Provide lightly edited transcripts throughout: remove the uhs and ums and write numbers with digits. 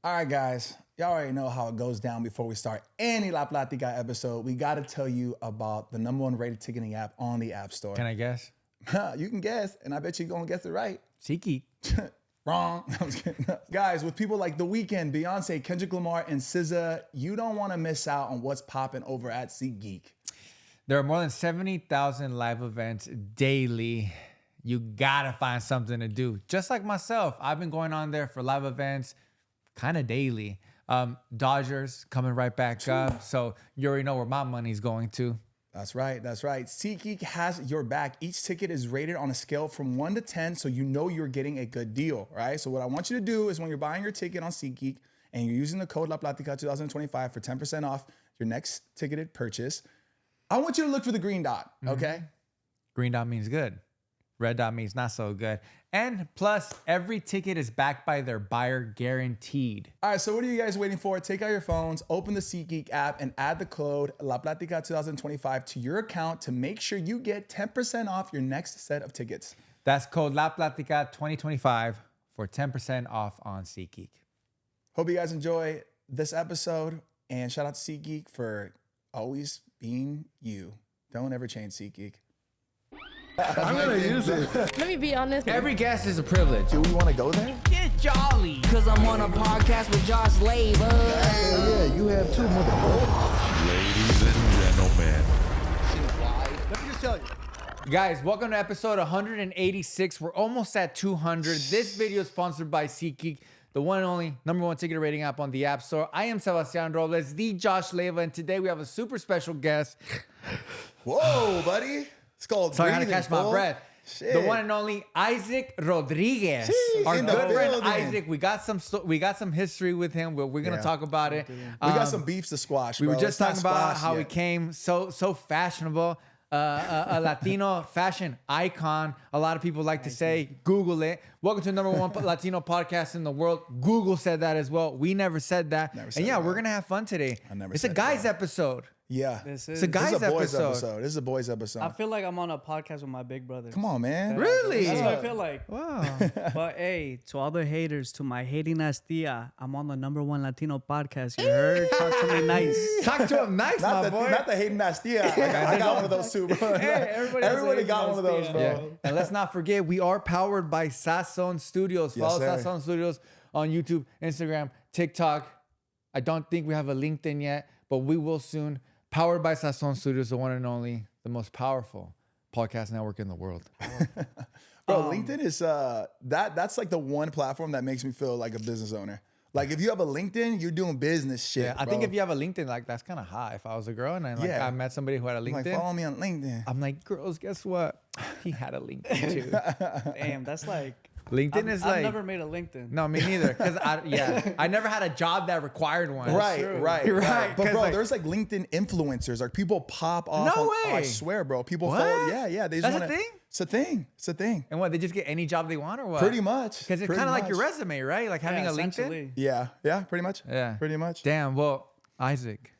All right, guys. Y'all already know how it goes down before we start any La Plática episode. We got to tell you about the #1 rated ticketing app on the App Store. Can I guess? You can guess, and I bet you're going to guess it right. SeatGeek. Wrong. I'm just kidding. Guys, with people like The Weeknd, Beyonce, Kendrick Lamar, and SZA, you don't want to miss out on what's popping over at SeatGeek. There are more than 70,000 live events daily. You gotta find something to do. Just like myself, I've been going on there for live events kind of daily. Dodgers coming right back up. So you already know where my money's going to. That's right. That's right. SeatGeek has your back. Each ticket is rated on a scale from 1 to 10, so you know you're getting a good deal, right? So what I want you to do is when you're buying your ticket on SeatGeek and you're using the code La Plática 2025 for 10% off your next ticketed purchase, I want you to look for the green dot, okay? Green dot means good. Red dot means not so good. And plus, every ticket is backed by their buyer guaranteed. All right, so what are you guys waiting for? Take out your phones, open the SeatGeek app, and add the code La Plática 2025 to your account to make sure you get 10% off your next set of tickets. That's code La Plática 2025 for 10% off on SeatGeek. Hope you guys enjoy this episode, and shout out to SeatGeek for always being you. Don't ever change SeatGeek. I'm gonna use it. Let me be honest. Every guest is a privilege. Do we want to go there? Get jolly. Cause I'm on a podcast with Josh Leyva. Yeah, you have too, motherfucker. Ladies and gentlemen. Let me just tell you. Guys, welcome to episode 186. We're almost at 200. This video is sponsored by SeatGeek, the one and only #1 ticket rating app on the App Store. I am Sebastian Robles, the Josh Leyva, and today we have a super special guest. Whoa, buddy. It's called Sorry, I had to breathing, catch my fool. breath. Shit. The one and only Isaac Rodriguez. Our in the good friend building. Isaac. We got some history with him. We're gonna talk about it. We got some beefs to squash, We bro. were just Let's talking not about squash how yet. he came so fashionable, a Latino fashion icon. A lot of people like to say, Google it. Welcome to the #1 Latino podcast in the world. Google said that as well. We never said that. Never said and yeah, that. we're gonna have fun today. I never It's a said guys that. episode. Yeah. This It's a is. guys This is a boys episode. episode. This is a boys episode. I feel like I'm on a podcast with my big brother. Come on, man. Really? That's what I feel like. Wow. But hey, to all the haters, to my hating ass tia, I'm on the #1 Latino podcast. You heard? Talk to me nice. Talk to him nice, my Not boy. the hating ass tia. I got one of those too, bro. Everybody got one of those, bro. Yeah. And let's not forget, we are powered by Sazon Studios. Follow sir. Sazon Studios on YouTube, Instagram, TikTok. I don't think we have a LinkedIn yet, but we will soon. Powered by Sazon Studios, the one and only, the most powerful podcast network in the world. Bro, LinkedIn is that's like the one platform that makes me feel like a business owner. Like if you have a LinkedIn, you're doing business shit. Yeah, I bro. think if you have a LinkedIn, like that's kind of hot. If I was a girl and I met somebody who had a like LinkedIn, follow me on LinkedIn. I'm like, girls, guess what? He had a LinkedIn too. Damn, that's like. LinkedIn is like. I've never made a LinkedIn. No, me neither. Because I never had a job that required one. Right. Right, But 'cause, bro, like- there's like LinkedIn influencers. Like people pop off. No on- oh, I way. swear, bro. People What? follow. Yeah. They just That's a wanna, thing? It's a thing. It's a thing. And what, they just get any job they want or what? Pretty much. Because it's Pretty kind of like your much. resume, right? Like having a LinkedIn. essentially. Yeah. Pretty much. Yeah. Pretty much. Damn. Well, Isaac,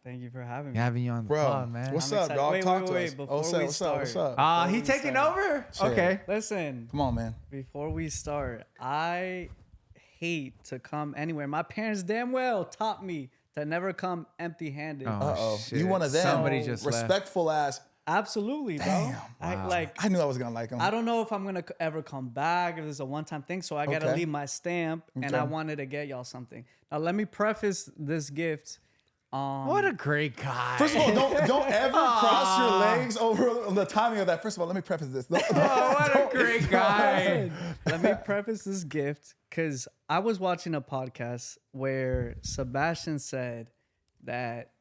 Thank you for having me. having you on the Bro, pod, man. what's I'm up, excited. dog? Wait, Talk wait, to wait, us. before What's we up? What's up? What's start. up? He taking over? Shit. Okay. Listen, Come on, man. before we start, I hate to come anywhere. My parents damn well taught me to never come empty-handed. Uh-oh. shit. You one of them. Somebody just left. respectful ass. Absolutely, bro. Damn. I I knew I was gonna like him. I don't know if I'm gonna ever come back, if it's a one-time thing, so I gotta Okay. leave my stamp, and I wanted to get y'all something. Now let me preface this gift. What a great guy. First of all, don't ever cross your legs over the timing of that. First of all, let me preface this. Oh, what a great guy. Let me preface this gift because I was watching a podcast where Sebastian said that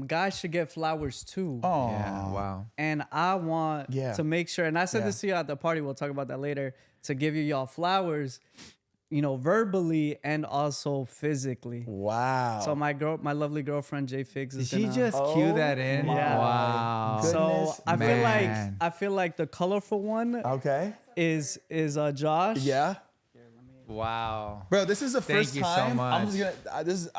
guys should get flowers too. Oh, Yeah, wow. And I want Yeah. to make sure, and I said Yeah. this to you at the party, we'll talk about that later, to give you y'all flowers, you know, verbally and also physically. wow. So my lovely girlfriend Jay Figs Did is she gonna, just cue that in? Yeah. Wow. Good. So Goodness, I feel like the colorful one okay. is Josh. Yeah. Wow. Bro, this is the Thank first you so time. I'm much. just gonna. This is.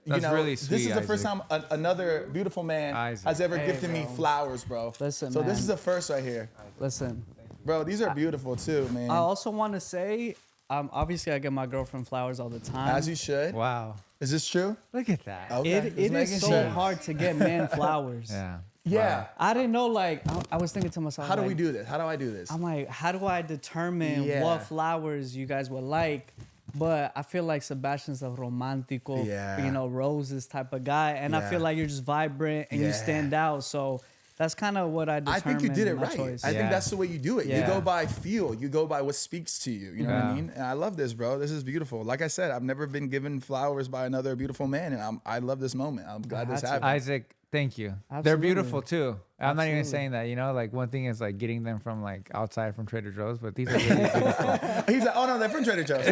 That's really This sweet, is the first Isaac. time another beautiful man Isaac. has ever Hey, gifted me bro. flowers, bro. Listen, So this man. is the first right here, Listen, bro. These are beautiful too, man. I also want to say obviously I get my girlfriend flowers all the time. As you should. Wow. Is this true? Look at that. Okay. It just is making so sure. hard to get man flowers. Yeah. Yeah. I didn't know, like, I was thinking to myself, How do like, we do this? How do I do this? I'm like, how do I determine Yeah. what flowers you guys would like? But I feel like Sebastian's a romantico, Yeah. you know, roses type of guy. And I Yeah. feel like you're just vibrant and you Yeah. stand out. So that's kind of what I determined. I think you did it my right. choice. I think Yeah. that's the way you do it. You Yeah. go by feel. You go by what speaks to you. You know what I Yeah. mean? And I love this, bro. This is beautiful. Like I said, I've never been given flowers by another beautiful man, and I love this moment. I'm glad this had to. happened. Isaac, thank you. They're Absolutely. beautiful too. I'm not even Absolutely. saying that, you know, like one thing is like getting them from like outside from Trader Joe's, but these are really beautiful. He's like, oh no, they're from Trader Joe's.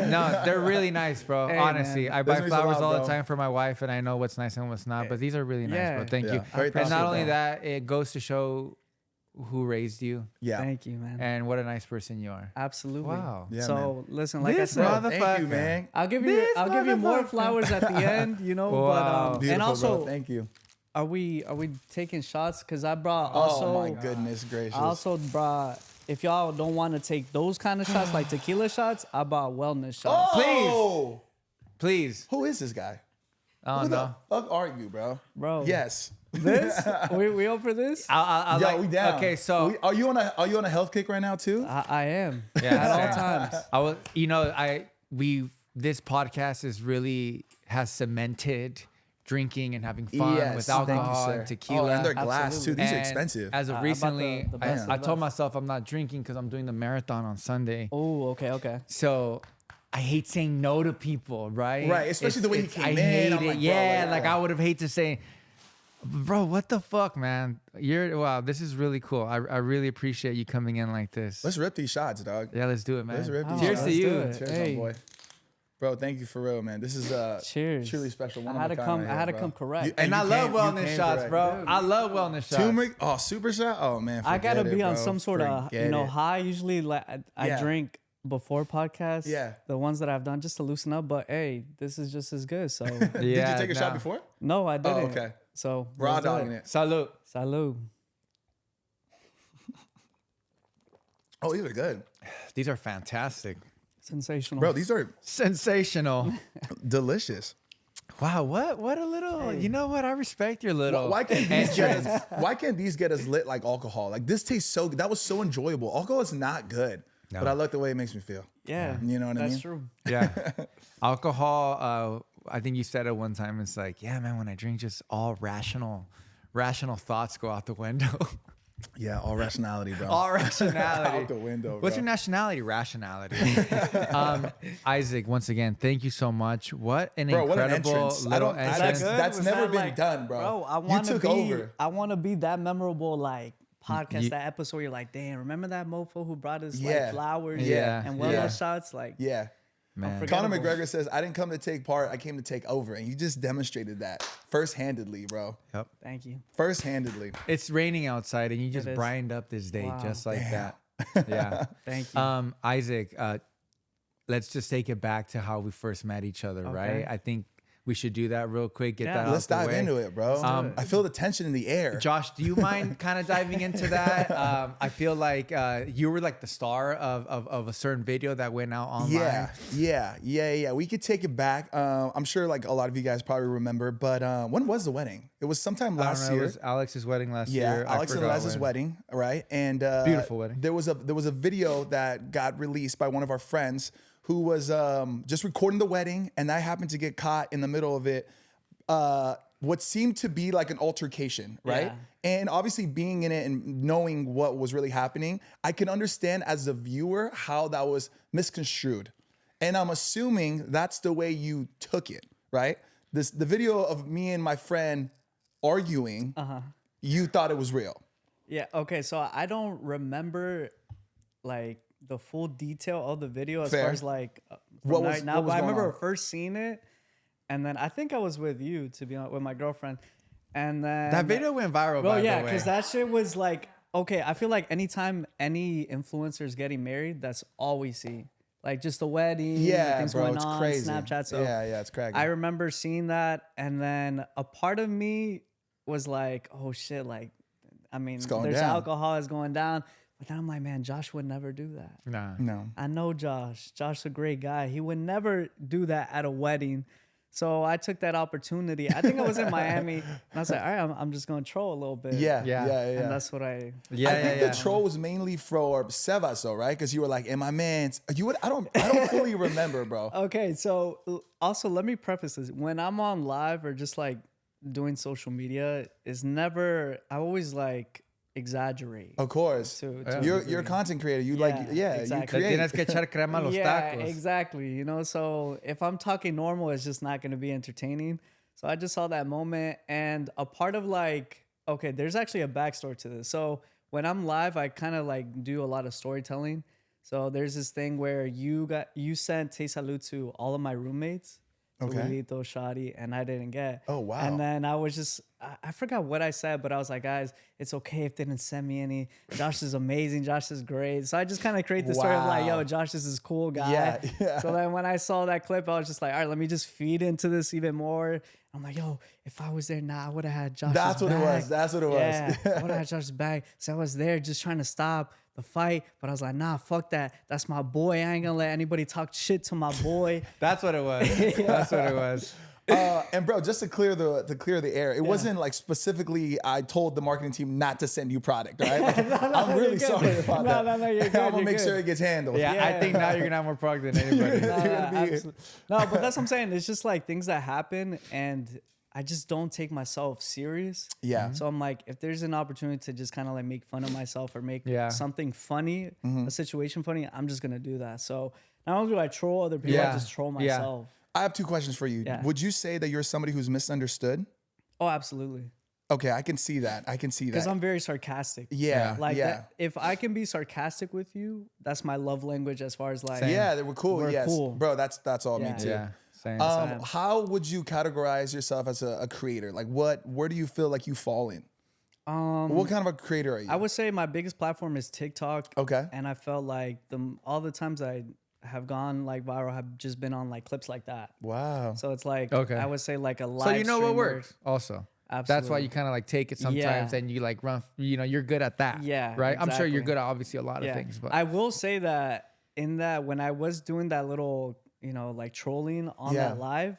No, they're really nice, bro. Hey, Honestly, man. I This buy means a flowers lot, all bro. the time for my wife, and I know what's nice and what's not. But these are really nice, bro. Yeah. Thank Yeah. you. Very And thoughtful, not only bro. that, it goes to show who raised you Yeah. Thank you, man. and what a nice person you are. Absolutely. Wow. Yeah, so listen, like This I said, mother- Thank you, motherfucker. man. I'll give This you more motherfucker. flowers at the end, you know. Wow. But Beautiful, and also, bro. Thank you. are we taking shots? Cause I brought Oh also. my goodness gracious. I also brought. If y'all don't want to take those kind of shots, like tequila shots, I brought wellness shots. Oh! Please. Who is this guy? Oh Who no. the fuck are you, bro? Bro. Yes. This? we up for this? I'll Yo, like, we down. Okay, so are you on a health kick right now too? I am. Yeah, At all same. times. I was, you know, this podcast is really has cemented drinking and having fun Yes, with thank you, alcohol sir. and tequila. Oh, and their glass too. Absolutely. These are And expensive. As of about recently, the best of I the told best. myself I'm not drinking because I'm doing the marathon on Sunday. Oh, okay. So I hate saying no to people, right? Right, especially the way he I came in. hate I'm it. like, bro, Yeah, like, like I would have hated to say, bro, what the fuck, man? Wow, this is really cool. I really appreciate you coming in like this. Let's rip these shots, dog. Yeah, let's do it, man. Let's rip these Cheers shots. to let's you. do it. Cheers, Hey. my boy. Bro, thank you for real, man. This is Cheers. truly special. One I had of to a come. kind I right had to here, come bro. correct. And I you love came- you wellness came shots, correct. bro. I love wellness shots. Turmeric, super shot. Oh man, I gotta forget be it, on bro. some sort of Forget it. high. Usually, like I Yeah. drink before podcasts. Yeah. The ones that I've done just to loosen up. But hey, this is just as good. So Did you Yeah, take a no. shot before? no, I didn't. okay. So Raw let's do dogging it. Salud. Salud. Oh, these are good, These are fantastic. Sensational. bro. These are Sensational. delicious. Wow, what a little, you know what? I respect your little Why can't these get entrance. us, why can't these get us lit like alcohol? Like this tastes so good. That was so enjoyable. Alcohol is not good, No. but I like the way it makes me feel. Yeah. You know what I mean? That's true. Yeah. Alcohol, I think you said it one time. It's like, yeah, man, when I drink, just all rational thoughts go out the window. Yeah, all rationality, bro. All rationality. Out the window, What's bro. your nationality? Rationality. Isaac, once again, thank you so much. What an Bro, what an incredible entrance. I little don't- entrance. That's Was never that been like- done, bro. Bro, I You want to took be. over. I want to be that memorable, like podcast, You- that episode. Where you're like, damn, remember that mofo who brought us Yeah. like flowers, Yeah. and Yeah. wellness shots, like. Yeah. Man. Unforgettable. Conor McGregor says, I didn't come to take part, I came to take over. And you just demonstrated that first-handedly, bro. Yep. Thank you. First-handedly. It's raining outside and you just is. brightened up this day Wow. just like that. Yeah. Thank you. Isaac, let's just take it back to how we first met each other, right? I think we should do that real quick. Get Yeah. that out Let's the dive way. into it, bro. I feel the tension in the air. Josh, do you mind kind of diving into that? I feel like you were like the star of a certain video that went out online. Yeah. We could take it back. I'm sure like a lot of you guys probably remember, but when was the wedding? It was sometime I don't last know, year. It was Alex's wedding last Yeah, year. I Alex and forgot Les's when. wedding, right? And Beautiful wedding. There was a video that got released by one of our friends who was just recording the wedding, and I happened to get caught in the middle of it. What seemed to be like an altercation, right? Yeah. And obviously being in it and knowing what was really happening, I can understand as a viewer how that was misconstrued. And I'm assuming that's the way you took it, right? The video of me and my friend arguing, you thought it was real. Yeah. Okay. So I don't remember like the full detail of the video as Fair. far as like What from was- right now. what was But I going remember on? first seeing it, and then I think I was with you, to be honest, with my girlfriend, and then That video went viral, Bro, by yeah, the way. because that shit was like, okay, I feel like anytime any influencer is getting married, that's all we see. Like just the wedding, Yeah, things bro, going it's on, crazy. Snapchat. So Yeah, it's cracking. I remember seeing that, and then a part of me was like, oh shit, like, I mean, going there's down. alcohol is going down. But then I'm like, man, Josh would never do that. Nah. No. I know Josh. Josh's a great guy. He would never do that at a wedding. So I took that opportunity. I think I was in Miami, and I was like, all right, I'm just gonna troll a little bit. Yeah. And that's what I. Yeah, I think the troll was mainly for Sebas, though, right? Because you were like, "And my man's." I don't fully remember, bro. Okay, so also let me preface this: when I'm on live or just like doing social media, is never. I always like exaggerate. Of course, you're a content creator. You exactly. you create. Tienes que echar crema a los tacos. Exactly. You know, so if I'm talking normal, it's just not going to be entertaining. So I just saw that moment, and a part of like, okay, there's actually a backstory to this. So when I'm live, I kind of like do a lot of storytelling. So there's this thing where you sent Te Salud to all of my roommates. Okay. Julito, Shadi, and I didn't get. Oh, wow. And then I was just, I forgot what I said, but I was like, guys, it's okay if they didn't send me any. Josh is amazing. Josh is great. So I just kind of create the story of like, yo, Josh is this cool guy. Yeah. So then when I saw that clip, I was just like, all right, let me just feed into this even more. I'm like, yo, if I was there now, I would have had Josh's That's what bag. it was. That's what it was. Yeah, I would have had Josh's bag. So I was there just trying to stop the fight, but I was like, nah, fuck that. That's my boy. I ain't gonna let anybody talk shit to my boy. That's what it was. That's what it was. And bro, just to clear the air, it wasn't like specifically I told the marketing team not to send you product, right? Like, I'm really sorry about that. No, you're good. I'm gonna you're make good. sure it gets handled. Yeah, I think now you're gonna have more product than anybody. No, but that's what I'm saying. It's just like things that happen, and I just don't take myself serious. Yeah. So I'm like, if there's an opportunity to just kind of like make fun of myself or make something funny, a situation funny, I'm just gonna do that. So not only do I troll other people, I just troll myself. I have two questions for you. Yeah. Would you say that you're somebody who's misunderstood? Oh, absolutely. Okay, I can see that. Because I'm very sarcastic. Yeah, Like yeah. that, if I can be sarcastic with you, that's my love language as far as like. Yeah, they were cool. We're Yes, cool. bro. That's all me too. Yeah, same. How would you categorize yourself as a creator? Like, where do you feel like you fall in? What kind of a creator are you? I would say my biggest platform is TikTok. Okay. And I felt like all the times I have gone like viral have just been on like clips like that. Wow. So it's like, Okay. I would say like a live So you know what streamer. works also. That's why Absolutely. you kind of like take it sometimes and you like run, you're good at that. Yeah, Right? I'm sure you're exactly. good at obviously a lot of things. But I will say that when I was doing that little, like trolling on that live,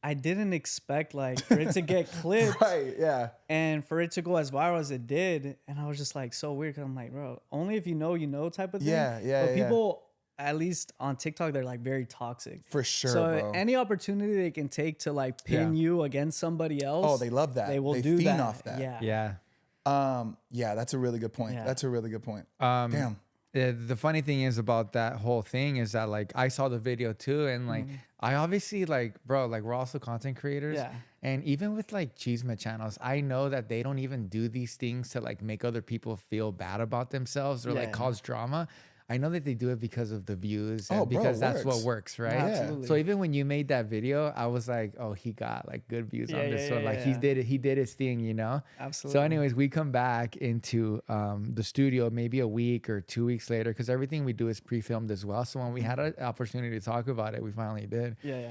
I didn't expect like for it to get clipped. Right. Yeah. And for it to go as viral as it did. And I was just like so weird because I'm like, bro, only if you know type of thing. Yeah, But people, at least on TikTok, they're like very toxic. For sure, So bro. any opportunity they can take to like pin you against somebody else. Oh, they love that. They will They do feed that. off that. Yeah. Yeah, that's a really good point. Yeah. That's a really good point. Damn. the funny thing is about that whole thing is that like I saw the video too, and like I obviously like, bro, like we're also content creators. Yeah. And even with like Chisme channels, I know that they don't even do these things to like make other people feel bad about themselves or like Yeah. cause drama. I know that they do it because of the views and Oh, bro, because it that's what works. works, right? Yeah. Absolutely. So even when you made that video, I was like, oh, he got like good views on this one. Like he did his thing, you know? Absolutely. So anyways, we come back into the studio maybe a week or 2 weeks later because everything we do is pre-filmed as well. So when we had an opportunity to talk about it, we finally did. Yeah.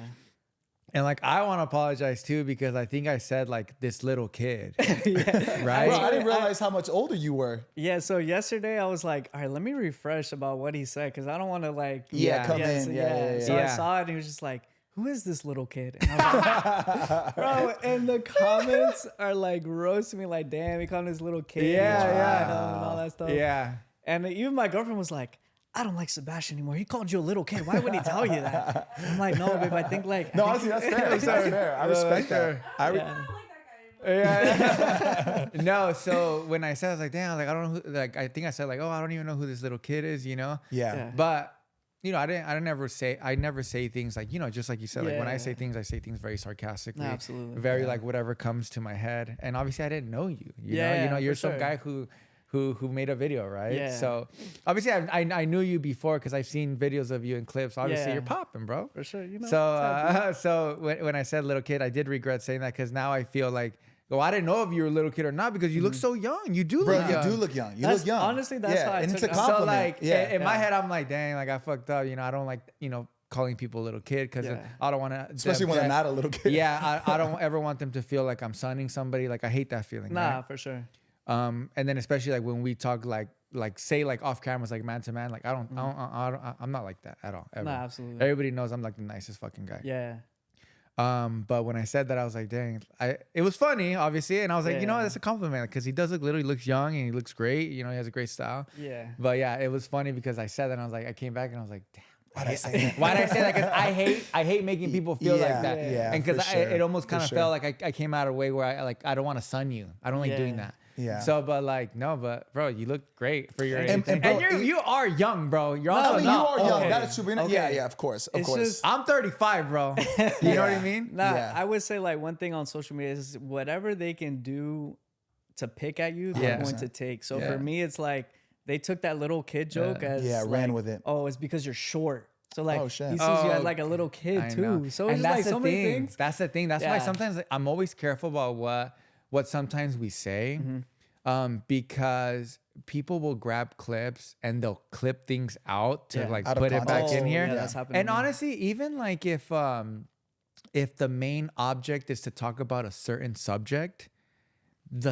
And like I want to apologize too because I think I said like this little kid, right? Bro, I didn't realize how much older you were. Yeah, so yesterday I was like, all right, let me refresh about what he said because I don't want to like Come in. Yeah. So I Yeah. saw it and he was just like, who is this little kid? And I was like, bro, and the comments are like roasting me like, damn, he called him this little kid. Yeah. And all that stuff. Yeah. And even my girlfriend was like, I don't like Sebastian anymore. He called you a little kid. Why would he tell you that? I'm like, no, babe, I think like. No, honestly, that's fair. That's fair. I respect that. No, so when I said, I was like, damn, like I don't know who, like I think I said like, oh, I don't even know who this little kid is, you know? Yeah. But you know, I never say things like, you know, just like you said, like when I Yeah. say things very sarcastically, Absolutely. very like whatever comes to my head. And obviously I didn't know you, you Yeah, know, you're for some sure. guy who made a video, right? Yeah. So obviously I knew you before because I've seen videos of you in clips. Obviously Yeah. you're popping, bro. For sure, you know. So so when I said little kid, I did regret saying that because now I feel like, oh, I didn't know if you were a little kid or not because you look so young. You do Bro, look young. you do look young. You That's- look young. honestly, that's how I and took it's a it. So, compliment. So like in my Yeah. head, I'm like, dang, like I fucked up. You know, I don't like, you know, calling people a little kid because Yeah. I don't want to. Especially when they're not a little kid. Yeah, I don't ever want them to feel like I'm sunning somebody. Like I hate that feeling. Nah, right? for sure. And then especially like when we talk like like say like off cameras, like man to man. Like I'm not like that at all. Ever. No, absolutely. Everybody knows I'm like the nicest fucking guy. Yeah. But when I said that, I was like, dang, it was funny, obviously. And I was like, you know what? That's a compliment because he does look literally looks young and he looks great. You know, he has a great style. Yeah. But yeah, it was funny because I said that and I was like, I came back and I was like, damn. Why'd I say that? Why'd I say that? Because I hate making people feel like that. Yeah, and because for sure, it almost kind for of sure. felt like I came out of a way where I don't want to sun you. I don't like doing that. Yeah. So, but like, no, but bro, you look great for your age. And bro, you are young, bro. You're also I mean, you not are young. old. That is true. Yeah, of course. Of It's course. just- I'm 35, bro. You know what I mean? Nah, Yeah. I would say like one thing on social media is whatever they can do to pick at you, they're Yeah. going to take. So Yeah. for me, it's like they took that little kid joke as ran like, with it. Oh, it's because you're short. So like Oh, shit. he sees you as like a little kid I too. know. So And it's just that's like the so many thing. things. That's the thing. That's why Yeah. sometimes like, I'm always careful about what sometimes we say, because people will grab clips and they'll clip things out to Yeah. like Out of put it back context. in here. Yeah, that's happened. And to me. honestly, even like if the main object is to talk about a certain subject, the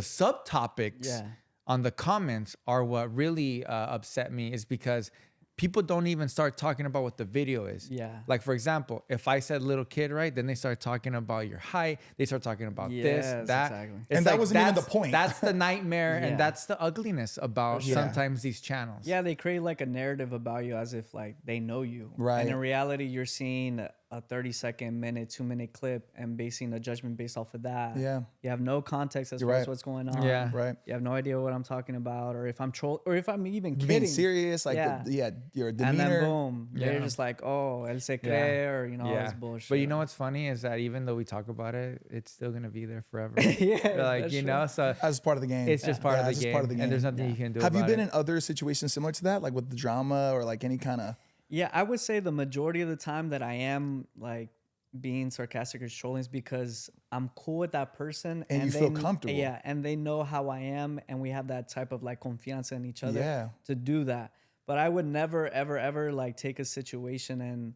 subtopics Yeah. on the comments are what really upset me, is because people don't even start talking about what the video is. Yeah. Like for example, if I said little kid, right, then they start talking about your height. They start talking about this, Yes, that. exactly. It's And that wasn't even the that's- point. That's the nightmare, Yeah. and that's the ugliness about Yeah. sometimes these channels. Yeah, they create like a narrative about you as if like they know you. Right. And in reality, you're seeing a 30-second, minute, 2-minute clip and basing a judgment based off of that. Yeah. You have no context as You're far right. as what's going on. Yeah. Right. You have no idea what I'm talking about, or if I'm or if I'm even Being kidding. serious, like Yeah. your And demeanor. then boom, they're Yeah. just like, oh, él se cree, Yeah. or you know, all this bullshit. But you know what's funny is that even though we talk about it, it's still gonna be there forever. Yeah, like that's you true. know, so As part of the game. it's just part, Yeah, of the it's just game, part of the game. and there's nothing you can do. Have you about been it. in other situations similar to that, like with the drama or like any kind of? Yeah, I would say the majority of the time that I am like being sarcastic or trolling is because I'm cool with that person And you they feel kn- comfortable. Yeah, and they know how I am, and we have that type of like confianza in each other Yeah. to do that. But I would never, ever, ever like take a situation and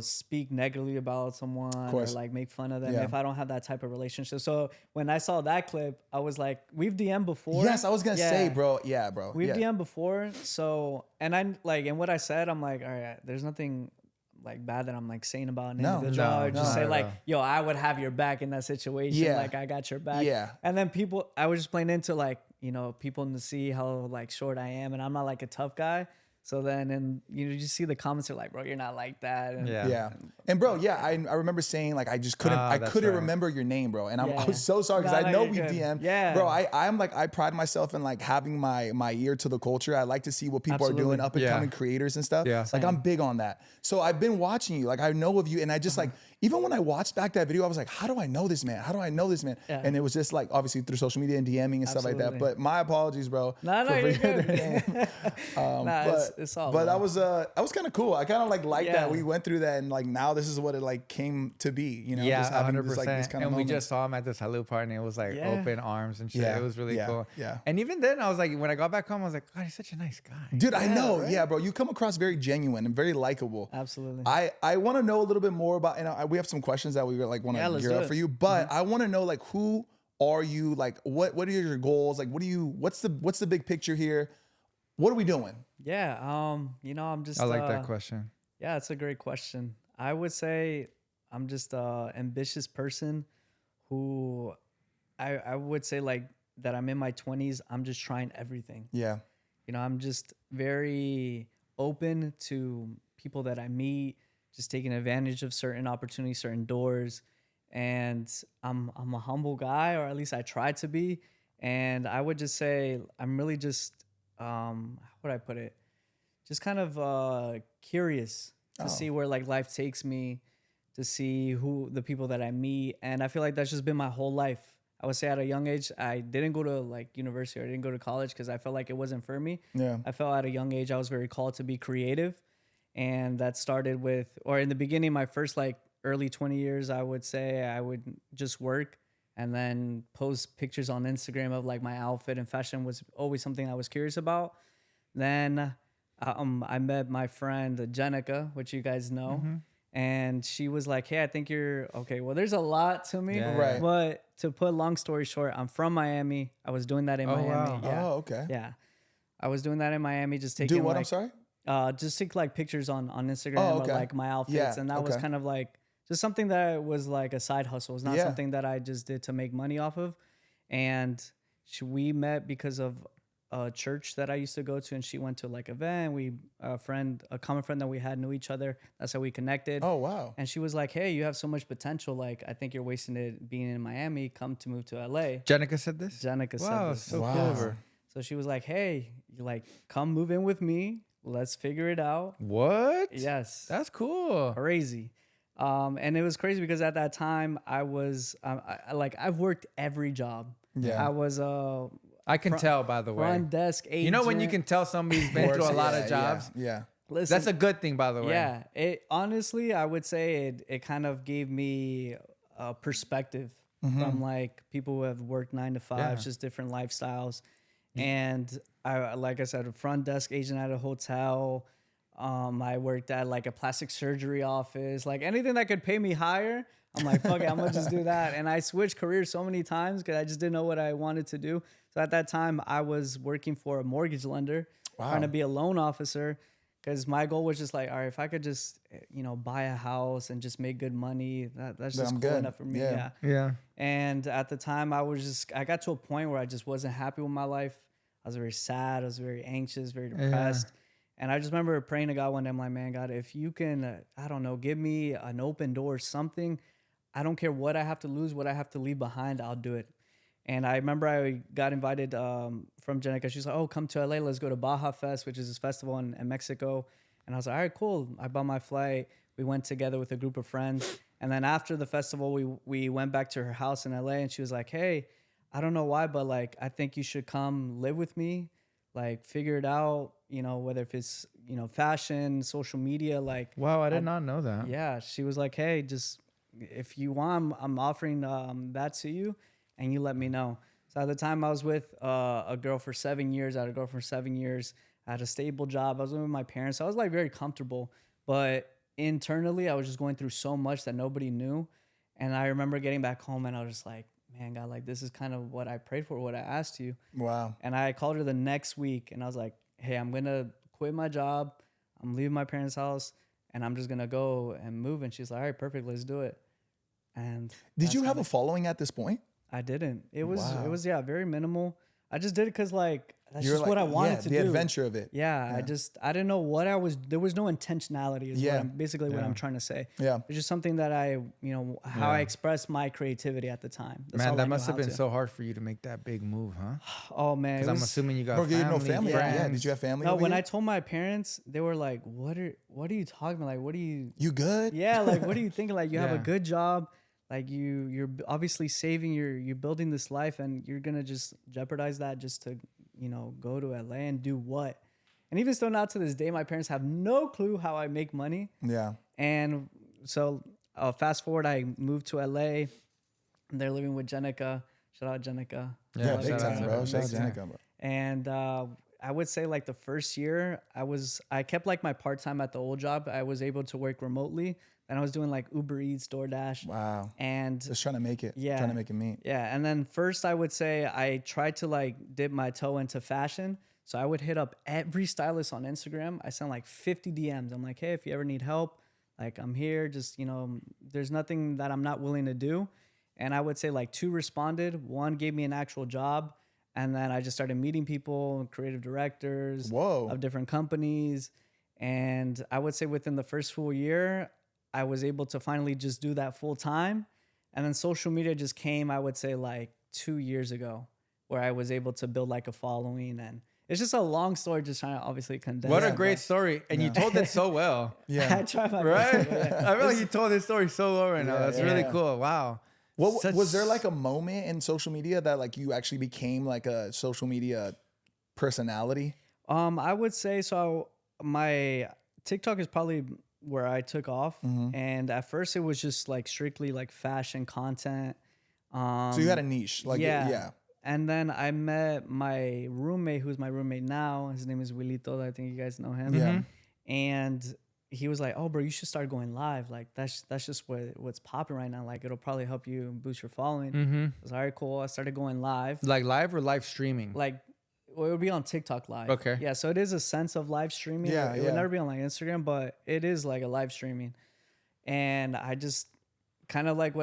speak negatively about someone or course. like make fun of them Yeah. if I don't have that type of relationship. So when I saw that clip, I was like, we've DM'd before. Yes, I was gonna say, Yeah. bro. Yeah, bro. We've yeah. DM'd before, so and what I said, I'm like, all right, there's nothing like bad that I'm like saying about an No, individual. no, I would just no, say no, like, no. yo, I would have your back in that situation. Yeah. Like I got your back. Yeah. And then I was just playing into like, people to see how like short I am, and I'm not like a tough guy. So then, and you just see the comments are like, bro, you're not like that. And Yeah. Yeah. And bro, yeah, I remember saying like I just couldn't that's couldn't right. remember your name, bro. And I Yeah. was so sorry because No, I no, know you're we good. DM. Yeah. Bro, I'm like I pride myself in like having my ear to the culture. I like to see what people are doing, Absolutely. up and Yeah. coming creators and stuff. Yeah. Like I'm big on that. So I've been watching you. Like I know of you, and I just like even when I watched back that video, I was like, how do I know this man? How do I know this man? Yeah. And it was just like obviously through social media and DMing and stuff like that. Absolutely. But my apologies, bro. No, for you're forgetting good. their name. Nah, but it's all but love. that was kind of cool. I kind of like Yeah. that we went through that, and like now this is what it like came to be. Yeah, just having 100%. this, like, this kind of and we just saw him at the Salud party, and it was like Yeah. open arms and shit. Yeah, It was really yeah, cool. yeah. And even then, I was like, when I got back home, I was like, God, he's such a nice guy. Dude, I know. right? Yeah, bro. You come across very genuine and very likable. Absolutely. I want to know a little bit more about, we have some questions that we like want to Yeah, let's gear do up it. for you, but I want to know like who are you? Like what are your goals? Like what's the big picture here? What are we doing? Yeah. I'm just. I like that question. Yeah, it's a great question. I would say I'm just a ambitious person who I would say like that I'm in my 20s. I'm just trying everything. Yeah. I'm just very open to people that I meet, just taking advantage of certain opportunities, certain doors. And I'm a humble guy, or at least I try to be. And I would just say I'm really just, how would I put it? Just kind of curious to see where like life takes me, to see who the people that I meet. And I feel like that's just been my whole life. I would say at a young age, I didn't go to like university or I didn't go to college because I felt like it wasn't for me. Yeah. I felt at a young age I was very called to be creative. And that started with, or in the beginning, my first like early 20 years, I would say I would just work and then post pictures on Instagram of like my outfit, and fashion was always something I was curious about. Then I met my friend Jenica, which you guys know. And she was like, hey, I think you're okay. Well, there's a lot to me. Yeah. Right. But to put long story short, I'm from Miami. I was doing that in Miami. wow. Yeah. Oh, okay. Yeah. I was doing that in Miami, just taking Do what? like, I'm sorry. just take like pictures on Instagram Oh, of okay. like my outfits. Yeah, And that was okay. kind of like just something that was like a side hustle. It's not Yeah. something that I just did to make money off of. And we met because of a church that I used to go to, and she went to like an event. We a common friend that we had knew each other. That's how we connected. Oh, wow. And she was like, hey, you have so much potential. Like, I think you're wasting it being in Miami. Come to move to LA. Jenica said this? Jenica said Wow, this. so Wow. cool of her. So she was like, hey, you like, come move in with me. Let's figure it out. What? Yes. That's cool. Crazy. And it was crazy because at that time I was I've worked every job. Yeah. I was I can tell, by the way. front desk agent. You know when you can tell somebody's been through a lot of Yeah, jobs? Yeah. Listen, That's a good thing, by the way. yeah. It honestly, I would say it kind of gave me a perspective from like people who have worked 9 to 5, Yeah. just different lifestyles. And I, like I said, a front desk agent at a hotel. I worked at like a plastic surgery office, like anything that could pay me higher. I'm like, fuck it, I'm gonna just do that. And I switched careers so many times because I just didn't know what I wanted to do. So at that time, I was working for a mortgage lender, trying to be a loan officer, because my goal was just like, all right, if I could just, buy a house and just make good money, that's just I'm cool good. enough for me. Yeah. Yeah. And at the time, I got to a point where I just wasn't happy with my life. I was very sad. I was very anxious, very depressed. And I just remember praying to God one day. I'm like, man, God, if you can, I don't know, give me an open door, something. I don't care what I have to lose, what I have to leave behind, I'll do it. And I remember I got invited from Jenica. She's like, oh, come to LA. Let's go to Baja Fest, which is this festival in Mexico. And I was like, all right, cool. I bought my flight. We went together with a group of friends. And then after the festival, we went back to her house in LA. And she was like, hey, I don't know why, but like, I think you should come live with me. Like, figure it out, whether if it's, fashion, social media, like. Wow, I did not know that. Yeah. She was like, hey, just if you want, I'm offering that to you and you let me know. So at the time I was with a girl for 7 years. I had a girl for 7 years. I had a stable job. I was living with my parents. So I was like very comfortable, but internally I was just going through so much that nobody knew. And I remember getting back home and I was just like, man, God, like this is kind of what I prayed for, what I asked you. Wow. And I called her the next week and I was like, hey, I'm going to quit my job. I'm leaving my parents' house and I'm just going to go and move. And she's like, all right, perfect. Let's do it. And Did you have a following at this point? I didn't. It was, Wow. very minimal. I just did it because like, that's You're just what I wanted to the do. adventure of it. Yeah, I didn't know what there was no intentionality is Yeah. what I'm trying to say. Yeah. It's just something that how I expressed my creativity at the time. That's all Man, I that knew must have how been to. so hard for you to make that big move, huh? Oh man, it Because I'm was, assuming you got Bro, you had family, no family. friends. Yeah. Did you have family? no, over when here? I told my parents, they were like, what are you talking about? Like, what are you You good? Yeah, like what are you thinking? Like you have a Yeah. good job, like you're obviously saving, you're building this life and you're gonna just jeopardize that just to, go to LA and do what? And even still now to this day, my parents have no clue how I make money. Yeah. And so fast forward, I moved to LA. They're living with Jenica. Shout out Jenica. Yeah, shout big out time, to bro. her. Shout out Big to time. Jenica, bro. And I would say like the first year I kept like my part-time at the old job. I was able to work remotely. And I was doing like Uber Eats, DoorDash. Wow. And Just trying to make it. Yeah. Trying to make it meet. yeah, and then first I would say I tried to like dip my toe into fashion. So I would hit up every stylist on Instagram. I sent like 50 DMs. I'm like, hey, if you ever need help, like I'm here. Just, there's nothing that I'm not willing to do. And I would say like 2 responded. 1 gave me an actual job. And then I just started meeting people, creative directors of different companies. And I would say within the first full year, I was able to finally just do that full time. And then social media just came, I would say like 2 years ago, where I was able to build like a following. And it's just a long story, just trying to obviously condense What a it, great but story. And you told it so well. I Yeah. try my Right? best. Yeah. I feel like you told this story so well right now. Yeah, That's yeah. really Yeah. cool. Wow. What Such- was there like a moment in social media that like you actually became like a social media personality? I would say so. My TikTok is probably where I took off, and at first it was just like strictly like fashion content. So you had a niche, like yeah. And then I met my roommate, who's my roommate now. His name is Wilito. I think you guys know him. Yeah. And he was like, "Oh, bro, you should start going live. Like that's just what's popping right now. Like it'll probably help you boost your following." I was all right, cool. I started going live. Like live or live streaming? Like, well, it would be on TikTok live. Okay. Yeah, so it is a sense of live streaming. Yeah, It yeah. would never be on like Instagram, but it is like a live streaming. And I just kind of like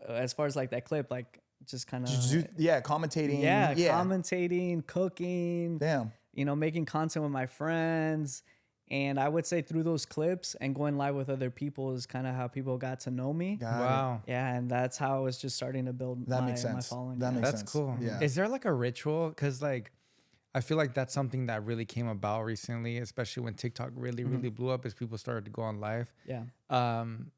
as far as like that clip, like just kind of commentating. yeah, commentating, cooking. Damn. You know, making content with my friends. And I would say through those clips and going live with other people is kind of how people got to know me. Wow. Yeah, and that's how I was just starting to build That my, makes sense. my following. That yeah. makes That's sense. cool. Yeah. Is there like a ritual? Because like, I feel like that's something that really came about recently, especially when TikTok really blew up as people started to go on live. Yeah.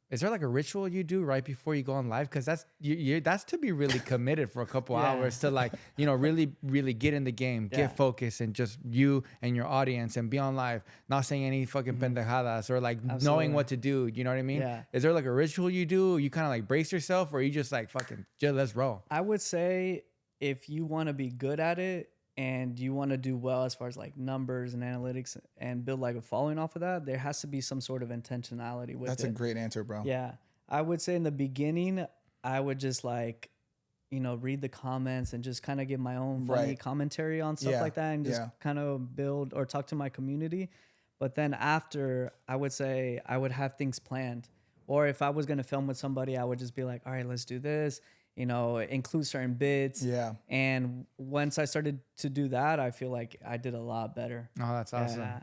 Is there like a ritual you do right before you go on live? Because that's that's to be really committed for a couple hours to like, you know, really get in the game, get focused, and just you and your audience and be on live, not saying any fucking pendejadas or like knowing what to do. You know what I mean? Yeah. Is there like a ritual you do? You kind of like brace yourself, or you just like fucking just let's roll? I would say if you want to be good at it and you want to do well as far as like numbers and analytics and build like a following off of that, there has to be some sort of intentionality with it. That's a great answer, bro. Yeah. I would say in the beginning, I would just like, you know, read the comments and just kind of give my own funny commentary on stuff like that and just kind of build or talk to my community. But then after, I would say I would have things planned. Or if I was going to film with somebody, I would just be like, all right, let's do this. You know, include certain bits. Yeah. And once I started to do that, I feel like I did a lot better. Oh, that's awesome. Yeah.